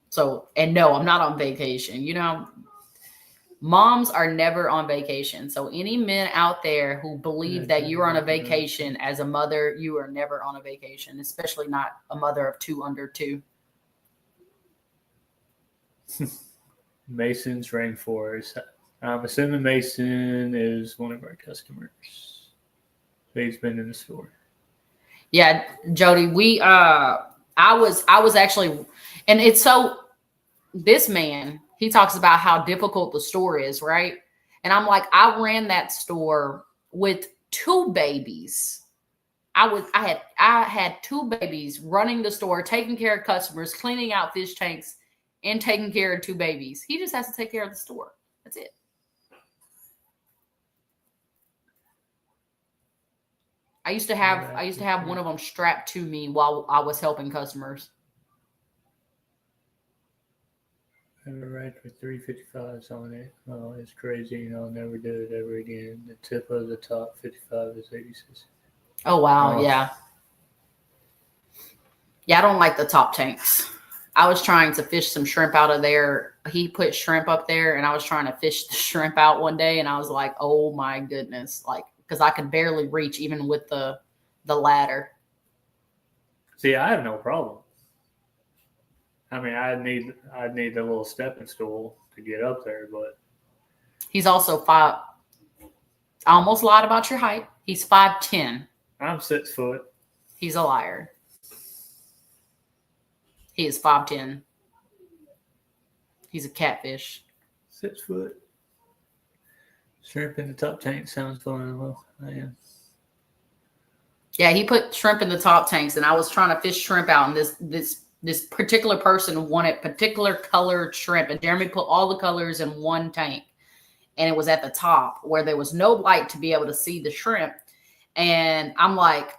So, and no, I'm not on vacation. You know, moms are never on vacation. So any men out there who believe that you're on a vacation as a mother, you are never on a vacation, especially not a mother of 2 under 2. Mason's Rainforest. I'm assuming Mason is one of our customers. He's been in the store. Yeah, Jody, I was actually, and it's so, this man, he talks about how difficult the store is, right? And I'm like, I ran that store with 2 babies. I had 2 babies running the store, taking care of customers, cleaning out fish tanks, and taking care of 2 babies. He just has to take care of the store. That's it. I used to have one of them strapped to me while I was helping customers. I have a ride for 355s on it. Oh, it's crazy, and I'll never do it ever again. The tip of the top 55 is 86. Oh wow, Oh. yeah. Yeah, I don't like the top tanks. I was trying to fish some shrimp out of there. He put shrimp up there, and I was trying to fish the shrimp out one day, and I was like, oh my goodness, like, because I could barely reach even with the ladder. See, I have no problem. I mean, I need the little stepping stool to get up there, but He's also 5. I almost lied about your height. He's 5'10". I'm 6 foot. He's a liar. He is 5'10". He's a catfish. 6 foot. Shrimp in the top tank sounds fun. Well, I am. Yeah, he put shrimp in the top tanks, and I was trying to fish shrimp out, and this particular person wanted particular colored shrimp, and Jeremy put all the colors in one tank. and it was at the top where there was no light to be able to see the shrimp. And I'm like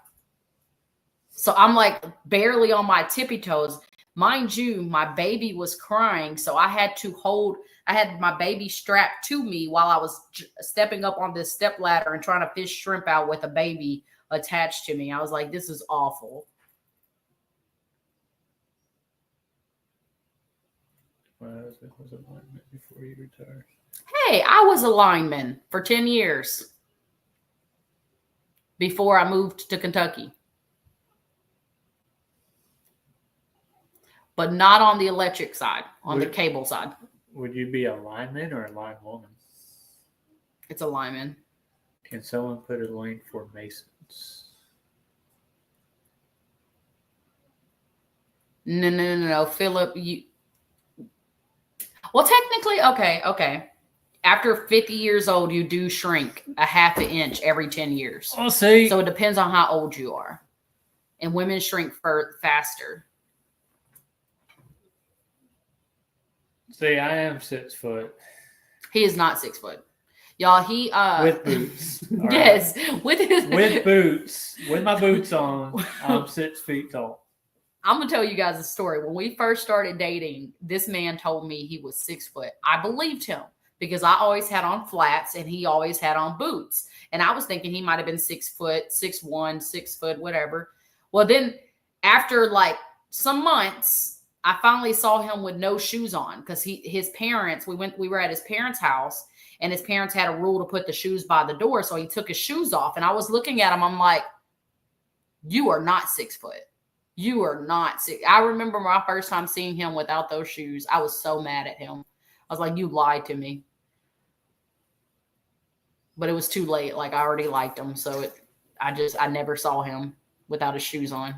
barely on my tippy toes. Mind you, my baby was crying, so I had my baby strapped to me while I was stepping up on this step ladder and trying to fish shrimp out with a baby attached to me. I was like, this is awful. My husband was a lineman before he retired. Hey, I was a lineman for 10 years before I moved to Kentucky. But not on the electric side, on the cable side. Would you be a lineman or a line woman? It's a lineman. Can someone put a link for Masons? No. Philip, well, technically, okay. After 50 years old, you do shrink a half an inch every 10 years. I'll see. So it depends on how old you are. And women shrink faster. See, I am 6 foot. He is not 6 foot. Y'all, he with boots. Yes, right. with boots. With my boots on, I'm 6 feet tall. I'm gonna tell you guys a story. When we first started dating, this man told me he was 6 foot. I believed him because I always had on flats and he always had on boots. And I was thinking he might have been 6 foot, 6'1", 6 foot, whatever. Well, then after like some months, I finally saw him with no shoes on because his parents, we were at his parents' house and his parents had a rule to put the shoes by the door. So he took his shoes off and I was looking at him. I'm like, you are not 6 foot. You are not 6. I remember my first time seeing him without those shoes. I was so mad at him. I was like, you lied to me. But it was too late. Like I already liked him. So I never saw him without his shoes on.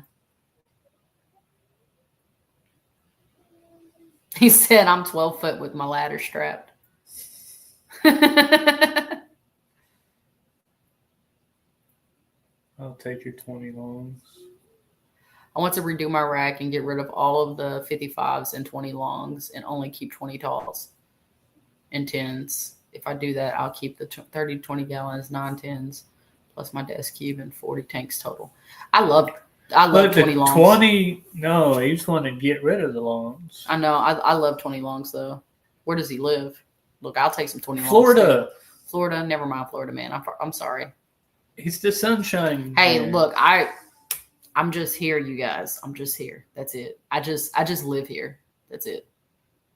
He said, I'm 12 foot with my ladder strapped. I'll take your 20 longs. I want to redo my rack and get rid of all of the 55s and 20 longs and only keep 20 talls and 10s. If I do that, I'll keep the 30 to 20 gallons, 9 10s, plus my desk cube and 40 tanks total. I love 20 longs. 20, no, he just want to get rid of the longs. I know. I love 20 longs, though. Where does he live? Look, I'll take some 20 longs. Florida. Never mind Florida, man. I'm sorry. He's the sunshine. Hey, man. Look, I'm just here, you guys. I'm just here. That's it. I just live here. That's it.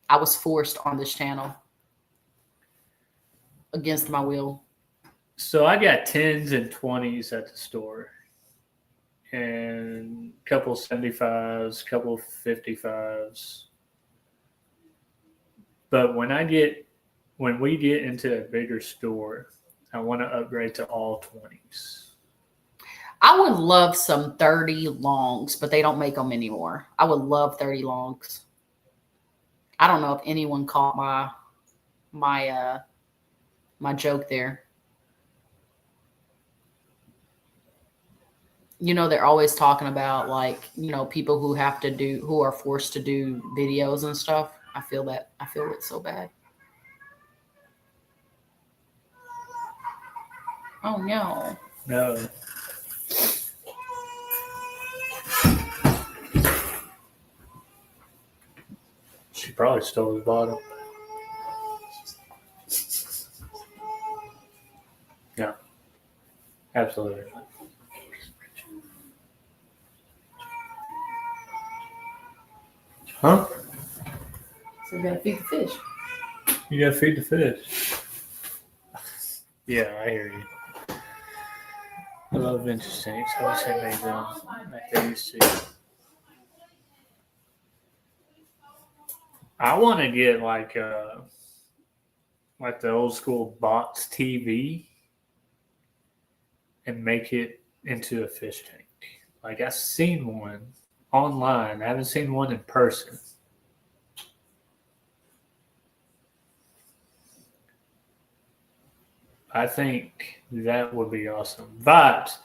I was forced on this channel against my will. So I got 10s and 20s at the store. And a couple 75s, a couple 55s. But when we get into a bigger store, I want to upgrade to all 20s. I would love some 30 longs, but they don't make them anymore. I would love 30 longs. I don't know if anyone caught my joke there. You know, they're always talking about like, you know, people who are forced to do videos and stuff. I feel it so bad. Oh no. No. She probably stole the bottle. No. Absolutely not. Huh? So we gotta feed the fish. You gotta feed the fish. Yeah, I hear you. I love vintage saints. I wish they made them like they used to. I want to get like the old school box TV and make it into a fish tank. Like I've seen one online. I haven't seen one in person. I think that would be awesome. Vibes.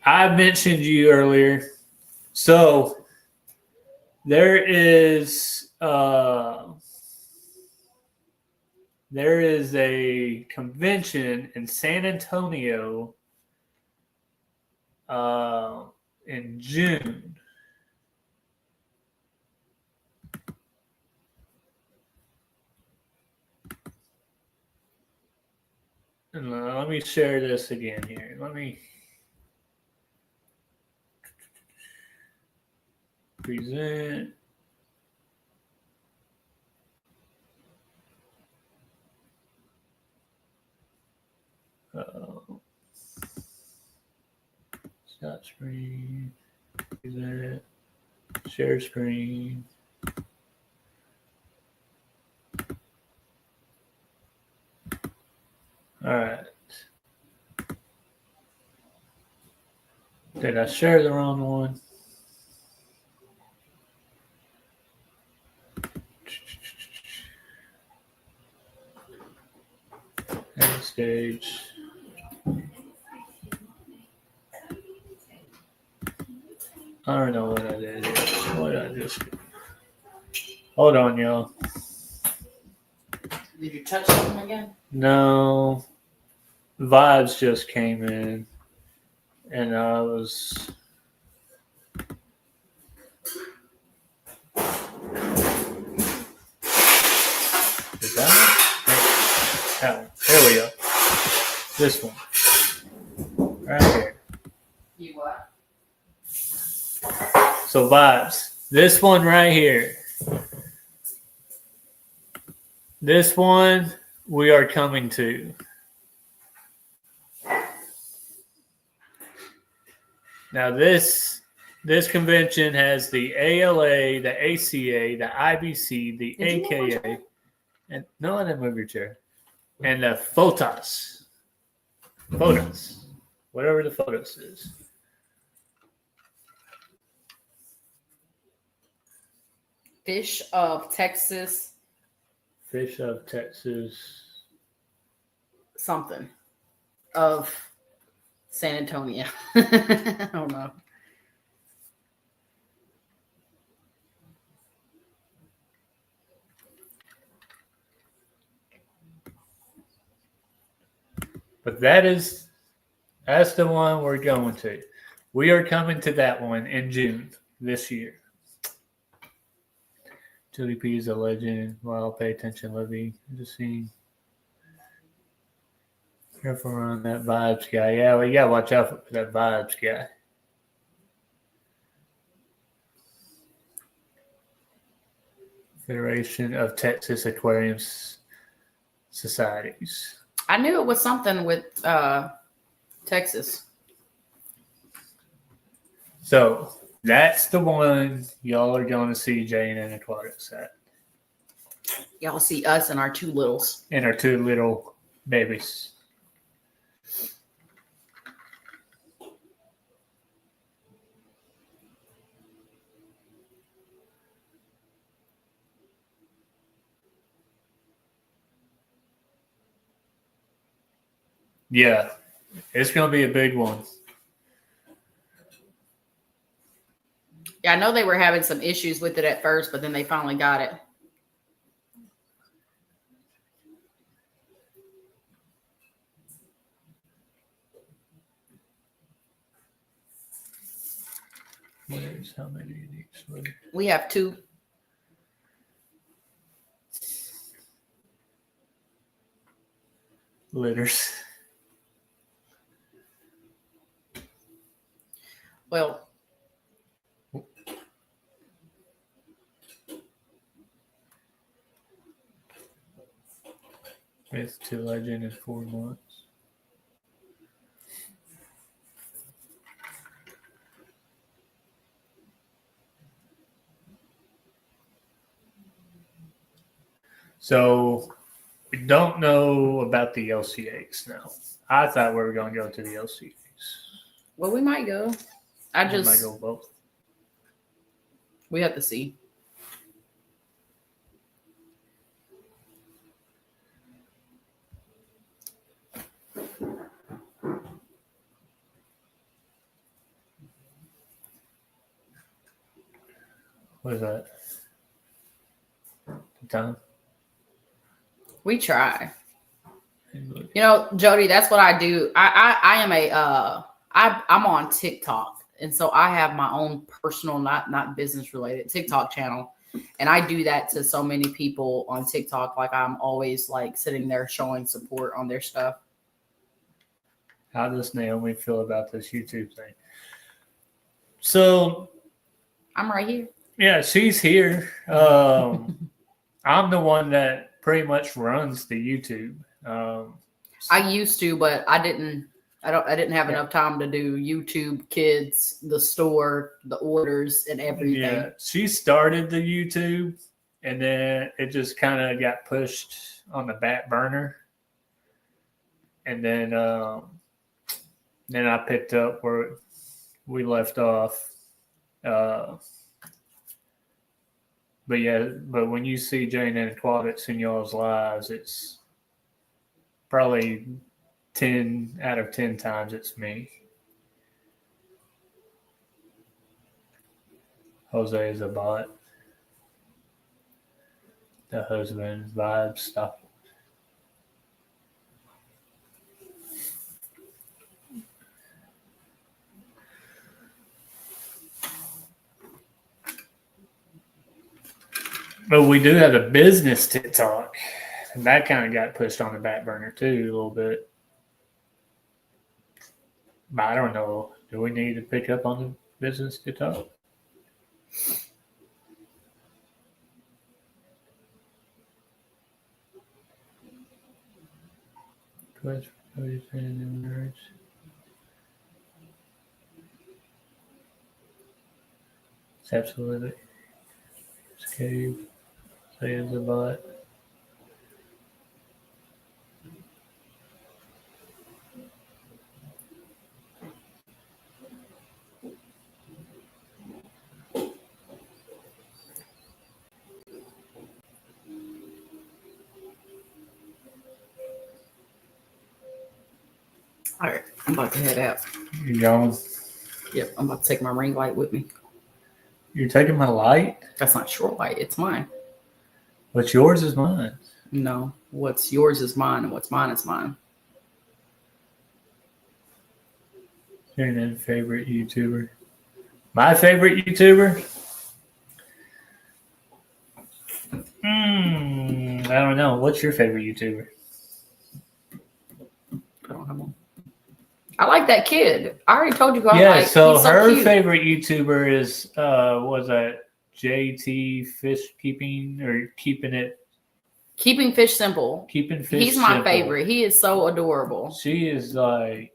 I mentioned you earlier. So there is there is a convention in San Antonio in June. And let me share this again here. Let me present. Stop screen. Present. Share screen. All right. Did I share the wrong one? End stage. I don't know what I did here. What did I just do? Hold on, y'all. Did you touch something again? No. Vibes just came in. And I was. Is that one? That one. There we go. This one. Right here. You what? So vibes. This one right here. This one we are coming to. Now this convention has the ALA, the ACA, the IBC, the AKA, and no, I didn't move your chair, and the FOTOS, whatever the FOTOS is. Fish of Texas. Fish of Texas. Something of San Antonio. I don't know. But that's the one we're going to. We are coming to that one in June this year. Chili P is a legend. Well, pay attention, Libby. Just seeing. Careful around that vibes guy. Yeah, we gotta watch out for that vibes guy. Federation of Texas Aquarium Societies. I knew it was something with Texas. So that's the one y'all are going to see Jane and Aquatics at. Y'all see us and our two littles. And our two little babies. Yeah, it's going to be a big one. Yeah, I know they were having some issues with it at first, but then they finally got it. Where's how many uniques? We have two. Litters. Well, Myth to legend in 4 months. So we don't know about the LCAs now. I thought we were going to go to the LCAs. well, we might go. We might go both. We have to see. What is that? The time? We try. You know, Jody, that's what I do. I am I'm on TikTok, and so I have my own personal, not business related TikTok channel, and I do that to so many people on TikTok. Like I'm always like sitting there showing support on their stuff. How does Naomi feel about this YouTube thing? So I'm right here. yeah, she's here. I'm the one that pretty much runs the YouTube. I used to, but I didn't have Yeah. enough time to do YouTube Kids, the store, the orders, and everything. Yeah, she started the YouTube, and then it just kind of got pushed on the back burner, and then I picked up where we left off. But when you see Jane and Claudette in y'all's lives, it's probably 10 out of 10 times it's me. Jose is a bot. The husband vibe stuff. But we do have a business TikTok, and that kind of got pushed on the back burner too a little bit. But I don't know. Do we need to pick up on the business TikTok? It's absolutely. It's cave. Say it's a bot. All right, I'm about to head out. You going? Yep, I'm about to take my ring light with me. You're taking my light? That's not your light, it's mine. What's yours is mine. No, what's yours is mine, and what's mine is mine. Your favorite YouTuber? My favorite YouTuber? I don't know. What's your favorite YouTuber? I don't have one. I like that kid. I already told you. Yeah, so he's so her cute. favorite YouTuber is was that JT Fish Keeping or Keeping It? Keeping Fish Simple. Keeping Fish He's my Simple. favorite. He is so adorable. She is like.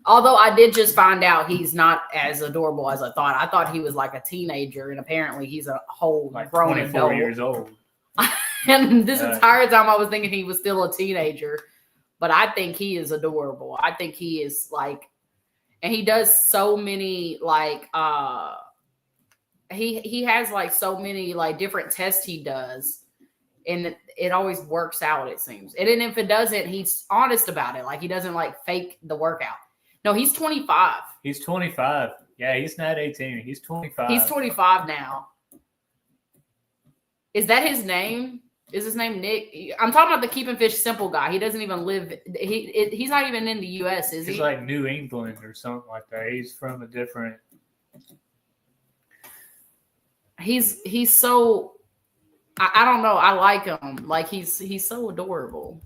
Although I did just find out he's not as adorable as I thought. I thought he was like a teenager, and apparently he's a whole Like grown 24 adult. years old. And this entire time I was thinking he was still a teenager. But I think he is adorable. I think he is like, and he does so many like he has like so many like different tests he does, and it always works out, it seems. And then if it doesn't, he's honest about it. Like he doesn't like fake the workout. No, he's 25. He's 25. Yeah, he's not 18. He's 25. He's 25 now. Is that his name? Is his name Nick? I'm talking about the Keeping Fish Simple guy. He doesn't even live. He's not even in the U.S. Is he? He's like New England or something like that. He's from a different. He's so. I don't know. I like him. Like he's so adorable.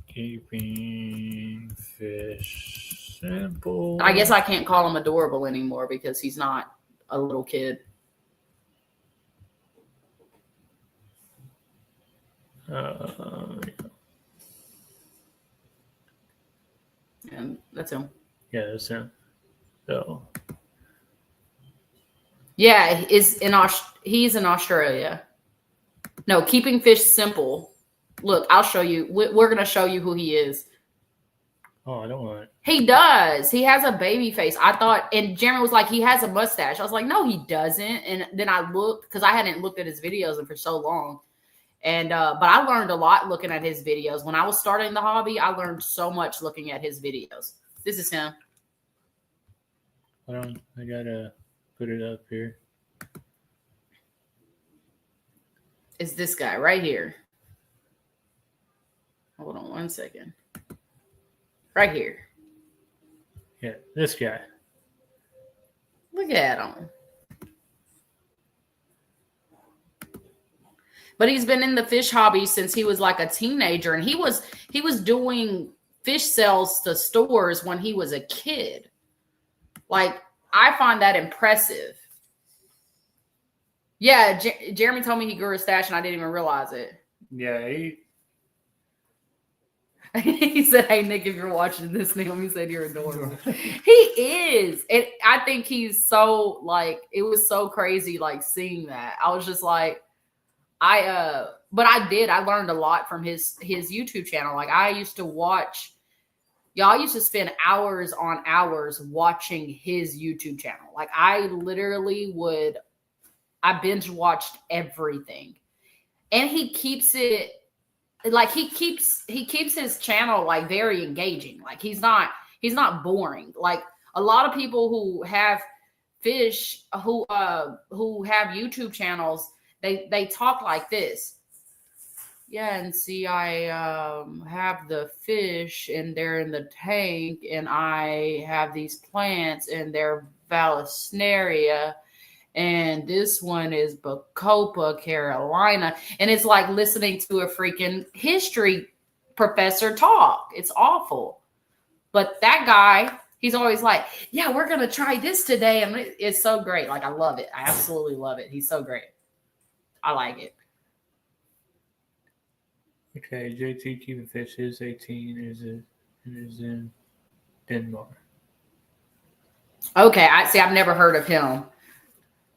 Keeping Fish Simple. I guess I can't call him adorable anymore because he's not a little kid. And that's him. Yeah, that's him. So. Yeah, he's in Australia. No, Keeping Fish Simple. Look, I'll show you. We're gonna show you who he is. Oh, I don't want it. He does. He has a baby face. I thought, and Jeremy was like, he has a mustache. I was like, no, he doesn't. And then I looked because I hadn't looked at his videos for so long. And but I learned a lot looking at his videos. When I was starting the hobby, I learned so much looking at his videos. This is him. Hold on, I gotta put it up here. It's this guy right here. 1 second. Right here. Yeah, this guy. Look at him. But he's been in the fish hobby since he was like a teenager, and he was doing fish sales to stores when he was a kid. Like, I find that impressive. Yeah, Jeremy told me he grew a stash, and I didn't even realize it. Yeah, he said, "Hey Nick, if you're watching this, Naomi said you're adorable." He is, and I think he's so like. It was so crazy, like seeing that. I was just like, but I learned a lot from his YouTube channel. Like I used to watch. Y'all used to spend hours on hours watching his YouTube channel. Like I literally would. I binge watched everything, and he keeps it. Like he keeps his channel like very engaging. Like he's not boring. Like a lot of people who have fish who have YouTube channels, they talk like this. Yeah, and see, I have the fish and they're in the tank, and I have these plants and they're Vallisneria. And this one is Bacopa, Carolina. And it's like listening to a freaking history professor talk. It's awful. But that guy, he's always like, yeah, we're going to try this today. And it's so great. Like, I love it. I absolutely love it. He's so great. I like it. Okay, JT Keeping Fish is 18 and is in Denmark. Okay, I've never heard of him.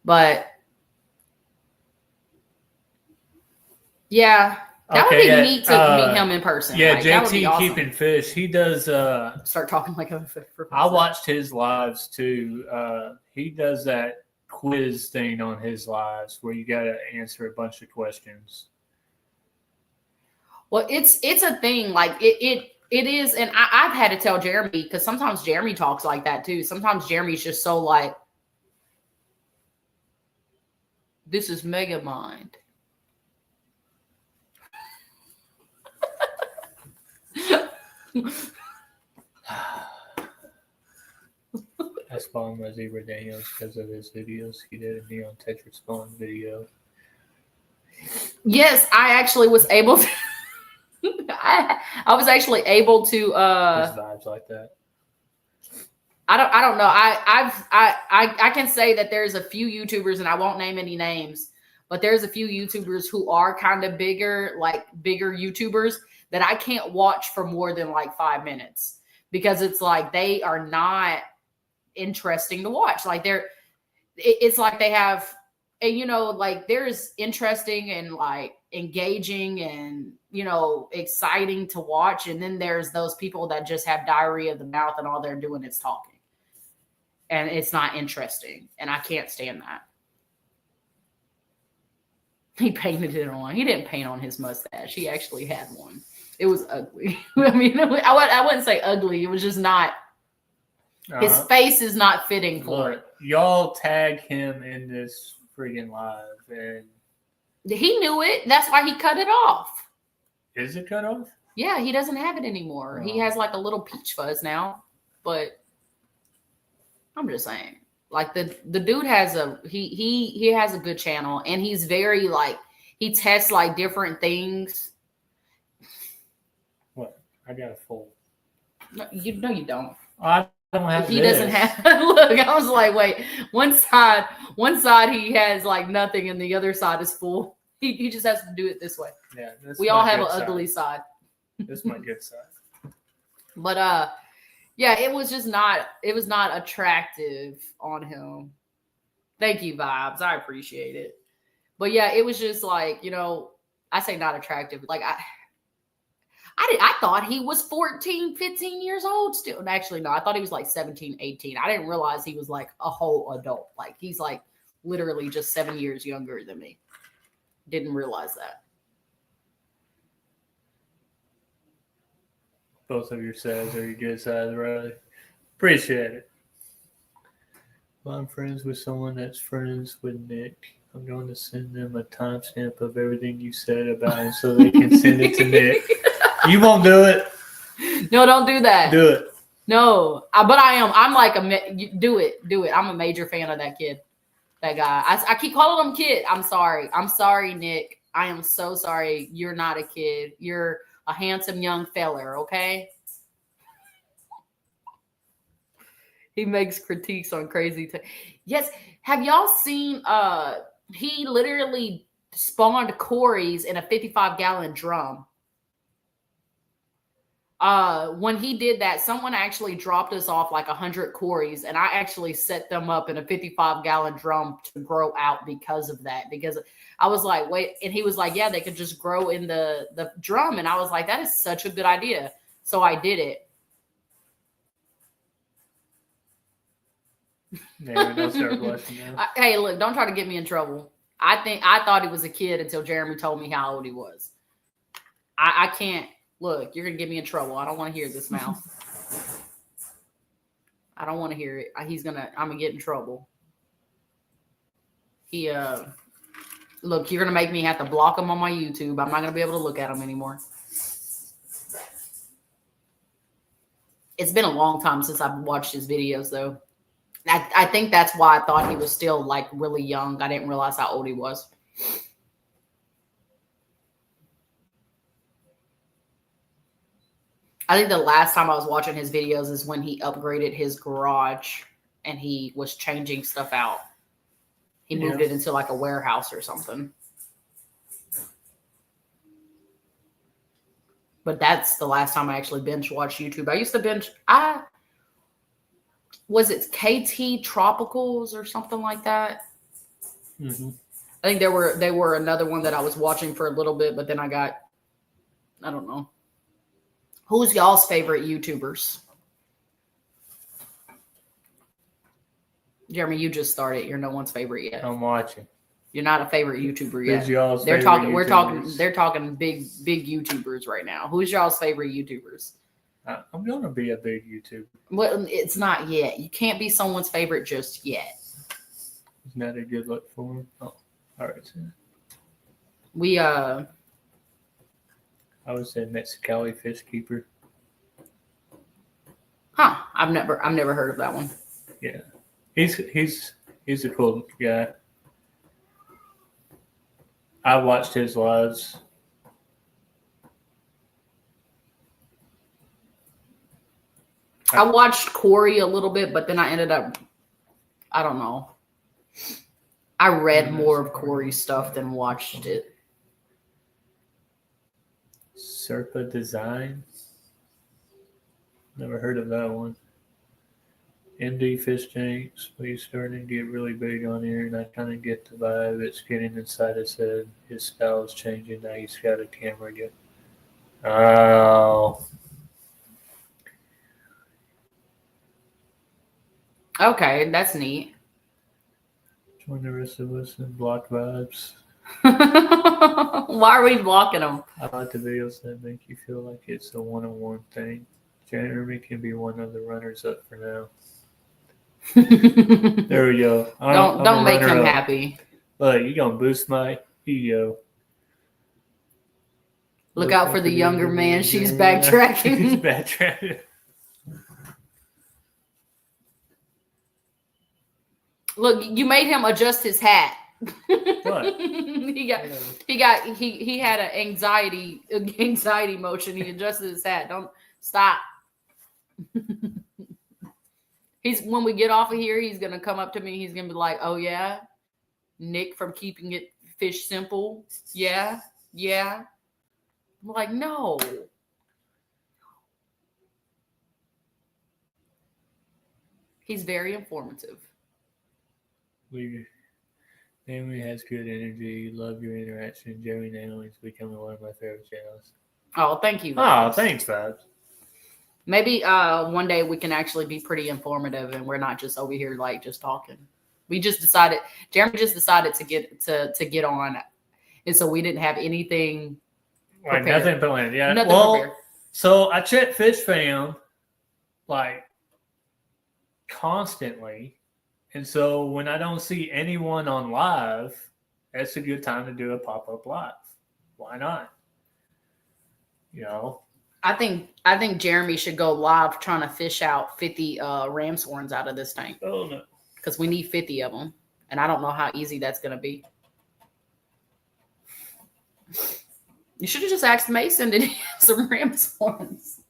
But yeah, that would be neat to meet him in person. Yeah, like, JT awesome. Keeping Fish. He does. Start talking like a. I watched his lives too. He does that quiz thing on his lives where you got to answer a bunch of questions. Well, it's a thing. Like it is, and I've had to tell Jeremy because sometimes Jeremy talks like that too. Sometimes Jeremy's just so like. This is Megamind. I spawned my Zebra Daniels because of his videos. He did a Neon Tetris spawn video. Yes, I actually was able to. I was actually able to. His vibes like that. I don't know. I can say that there's a few YouTubers, and I won't name any names, but there's a few YouTubers who are kind of bigger YouTubers that I can't watch for more than like 5 minutes because it's like they are not interesting to watch. Like it's like they have, like there's interesting and like engaging and exciting to watch, and then there's those people that just have diarrhea of the mouth and all they're doing is talking. And it's not interesting. And I can't stand that. He painted it on. He didn't paint on his mustache. He actually had one. It was ugly. I mean, I wouldn't say ugly. It was just not. His face is not fitting for it. Y'all tag him in this freaking live. And he knew it. That's why he cut it off. Is it cut off? Yeah, he doesn't have it anymore. Oh. He has like a little peach fuzz now. But I'm just saying, like the dude has he has a good channel, and he's very like he tests like different things. What? I got a full. No, you don't. I don't have. He doesn't have. Look, I was like, wait. One side he has like nothing, and the other side is full. He just has to do it this way. Yeah, we all have an ugly side. This is my good side. But yeah, it was not attractive on him. Thank you, Vibes. I appreciate it. But yeah, it was just like, I say not attractive. Like I thought he was 14, 15 years old still. Actually, no, I thought he was like 17, 18. I didn't realize he was like a whole adult. Like he's like literally just 7 years younger than me. Didn't realize that. Both of your sides are your good sides, Riley. Appreciate it. Well, I'm friends with someone that's friends with Nick. I'm going to send them a timestamp of everything you said about him so they can send it to Nick. You won't do it. No, don't do that. Do it. No, but I am. I'm like do it. I'm a major fan of that kid, that guy. I keep calling him kid. I'm sorry, Nick. I am so sorry. You're not a kid. You're a handsome young feller. Okay. He makes critiques on crazy. Yes. Have y'all seen? He literally spawned Corey's in a 55-gallon drum. When he did that, someone actually dropped us off like 100 Corys, and I actually set them up in a 55-gallon drum to grow out because of that. Because I was like, wait, and he was like, yeah, they could just grow in the drum. And I was like, that is such a good idea. So I did it. Yeah, don't start blushing now. Hey, look, don't try to get me in trouble. I thought he was a kid until Jeremy told me how old he was. I can't. Look, you're going to get me in trouble. I don't want to hear this mouth. I don't want to hear it. I'm going to get in trouble. Look, you're going to make me have to block him on my YouTube. I'm not going to be able to look at him anymore. It's been a long time since I've watched his videos, though. I think that's why I thought he was still, like, really young. I didn't realize how old he was. I think the last time I was watching his videos is when he upgraded his garage and he was changing stuff out. He moved it into like a warehouse or something. But that's the last time I actually binge watched YouTube. I used to binge. Was it KT Tropicals or something like that? Mm-hmm. I think they were another one that I was watching for a little bit, but then I don't know. Who's y'all's favorite YouTubers? Jeremy, you just started. You're no one's favorite yet. I'm watching. You're not a favorite YouTuber yet. Who's y'all's They're favorite talking. YouTubers? We're talking. They're talking big YouTubers right now. Who's y'all's favorite YouTubers? I'm gonna be a big YouTuber. Well, it's not yet. You can't be someone's favorite just yet. Isn't that a good look for him? Oh, all right. We I would say Mexicali Fish Keeper. Huh. I've never heard of that one. Yeah. He's a cool guy. I watched his lives. I watched Corey a little bit, but then I ended up, I don't know. I read more of Corey's stuff than watched it. Serpa Design. Never heard of that one. MD Fish Tanks. He's starting to get really big on here, and I kind of get the vibe. It's getting inside his head. His style is changing. Now he's got a camera again. Oh. Okay, that's neat. Join the rest of us in block vibes. Why are we blocking them? I like the videos that make you feel like it's a one-on-one thing. Jeremy can be one of the runners-up for now. There we go. Don't make him happy. Look, you're going to boost my ego. Look out for the younger man. She's backtracking. She's backtracking. Look, you made him adjust his hat. What? he had an anxiety motion. He adjusted his hat. Don't stop. When we get off of here, he's gonna come up to me. He's gonna be like, "Oh yeah, Nick from Keeping It Fish Simple. Yeah. I'm like, no." He's very informative. Naomi has good energy. Love your interaction. Jeremy Naomi's becoming one of my favorite channels. Oh, thank you. Oh, thanks, Babs. Maybe one day we can actually be pretty informative and we're not just over here like just talking. Jeremy just decided to get on. And so we didn't have anything Like prepared. nothing planned. Yeah. Nothing well, prepared. So I check Fish Fam like constantly. And so when I don't see anyone on live, that's a good time to do a pop-up live. Why not? You know, I think Jeremy should go live trying to fish out 50 ram's horns out of this tank. Oh no. Because we need 50 of them. And I don't know how easy that's going to be. You should have just asked Mason to have some ram's horns.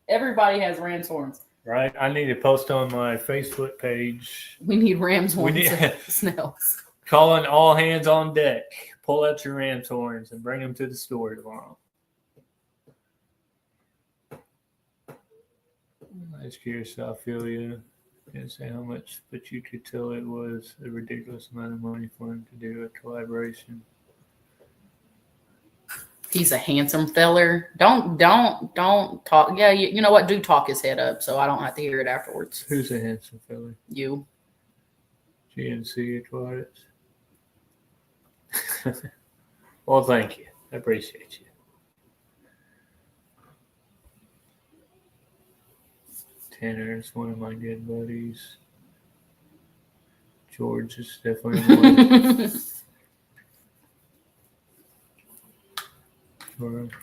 Everybody has ram's horns. Right. I need to post on my Facebook page. We need ram's horns. We need Snails. calling all hands on deck. Pull out your ram's horns and bring them to the store tomorrow. I was curious. I feel you. Can't say how much, but you could tell it was a ridiculous amount of money for him to do a collaboration. He's a handsome feller. Don't talk. Yeah, you know what? Do talk his head up so I don't have to hear it afterwards. Who's a handsome fella? You. GNC Aquatics. Well, thank you. I appreciate you. Tanner is one of my good buddies. George is definitely one.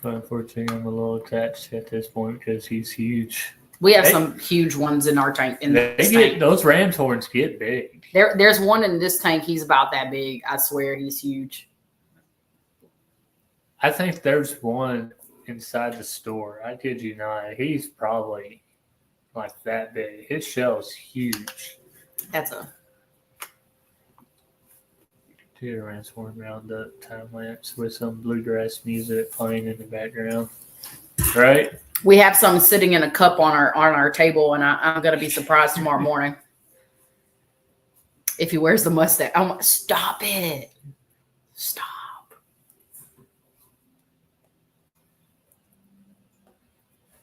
Unfortunately, I'm a little attached at this point because he's huge. We have some huge ones in our tank. Those ram's horns get big. There's one in this tank. He's about that big. I swear, he's huge. I think there's one inside the store. I kid you not. He's probably like that big. His shell's huge. That's a two ram's horn roundup time lapse with some bluegrass music playing in the background. Right? We have some sitting in a cup on our table, and I'm gonna be surprised tomorrow morning if he wears the mustache. Stop it! Stop.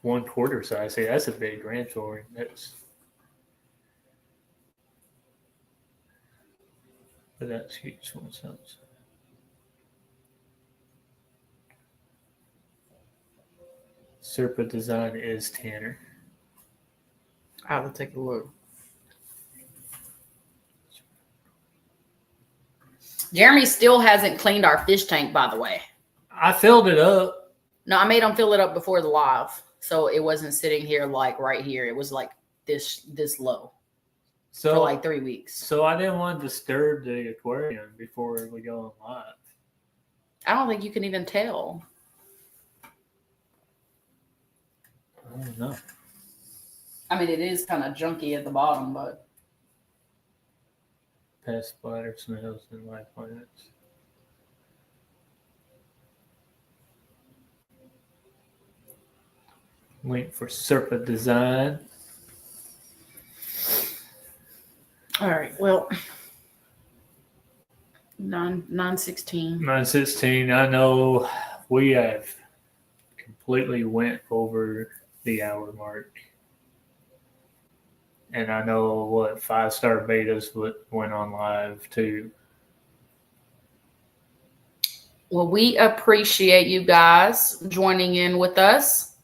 One quarter size. See, that's a big ram's horn. That's huge. What's else? Serpa design is Tanner. I will take a look. Jeremy still hasn't cleaned our fish tank, by the way. I filled it up. No, I made him fill it up before the live, so it wasn't sitting here like right here. It was like this low for like 3 weeks. So I didn't want to disturb the aquarium before we go on live. I don't think you can even tell. I don't know. I mean, it is kind of junky at the bottom, but pest splatter, snails, and live plants. Link for Serpa design. All right. Well, 9:16. 9:16. I know we have completely went over the hour mark. And I know what 5-star betas went on live too. Well, we appreciate you guys joining in with us.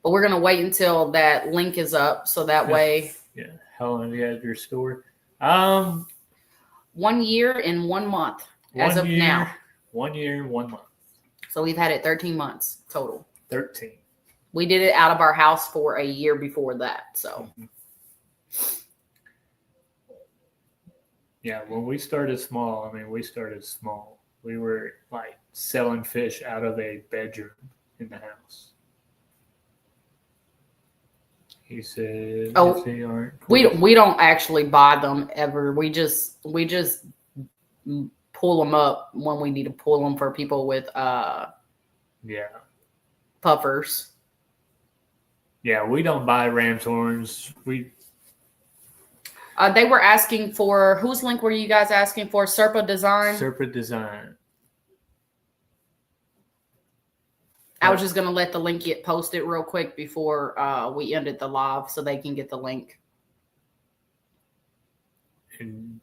But we're going to wait until that link is up so that way. Yeah. How long have you had your store? 1 year and 1 month as of now. 1 year and 1 month. So we've had it 13 months total. 13. We did it out of our house for a year before that. So. Mm-hmm. Yeah, when we started small, we started small. We were like selling fish out of a bedroom in the house. He said, "Oh, if they aren't we don't actually buy them ever. We just pull them up when we need to pull them for people with puffers. Yeah, we don't buy ram's horns. They were asking for whose link were you guys asking for? Serpa design. Serpa design. I was just going to let the link get posted real quick before we ended the live so they can get the link. And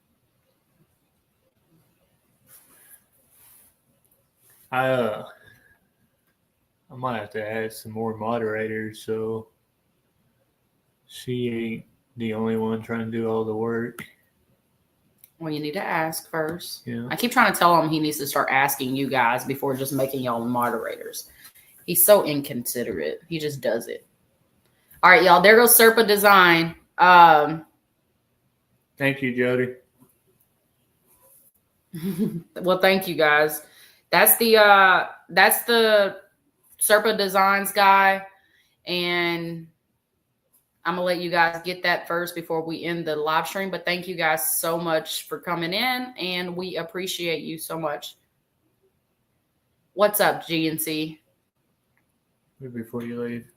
I might have to add some more moderators so she ain't the only one trying to do all the work. Well, you need to ask first. Yeah. I keep trying to tell him he needs to start asking you guys before just making y'all moderators. He's so inconsiderate. He just does it. All right, y'all. There goes Serpa Design. Thank you, Jody. Well, thank you guys. That's the Serpa Designs guy, and I'm gonna let you guys get that first before we end the live stream. But thank you guys so much for coming in, and we appreciate you so much. What's up, GNC? Before you leave.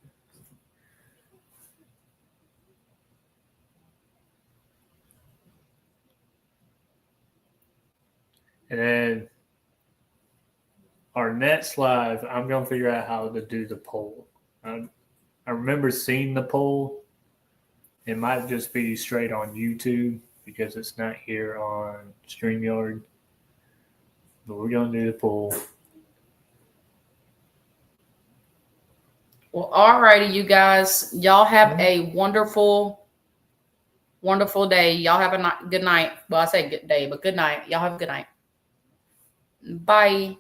And then our next live, I'm going to figure out how to do the poll. I remember seeing the poll. It might just be straight on YouTube because it's not here on StreamYard. But we're going to do the poll. Well, all righty, you guys. Y'all have a wonderful, wonderful day. Y'all have a good night. Well, I say good day, but good night. Y'all have a good night. Bye.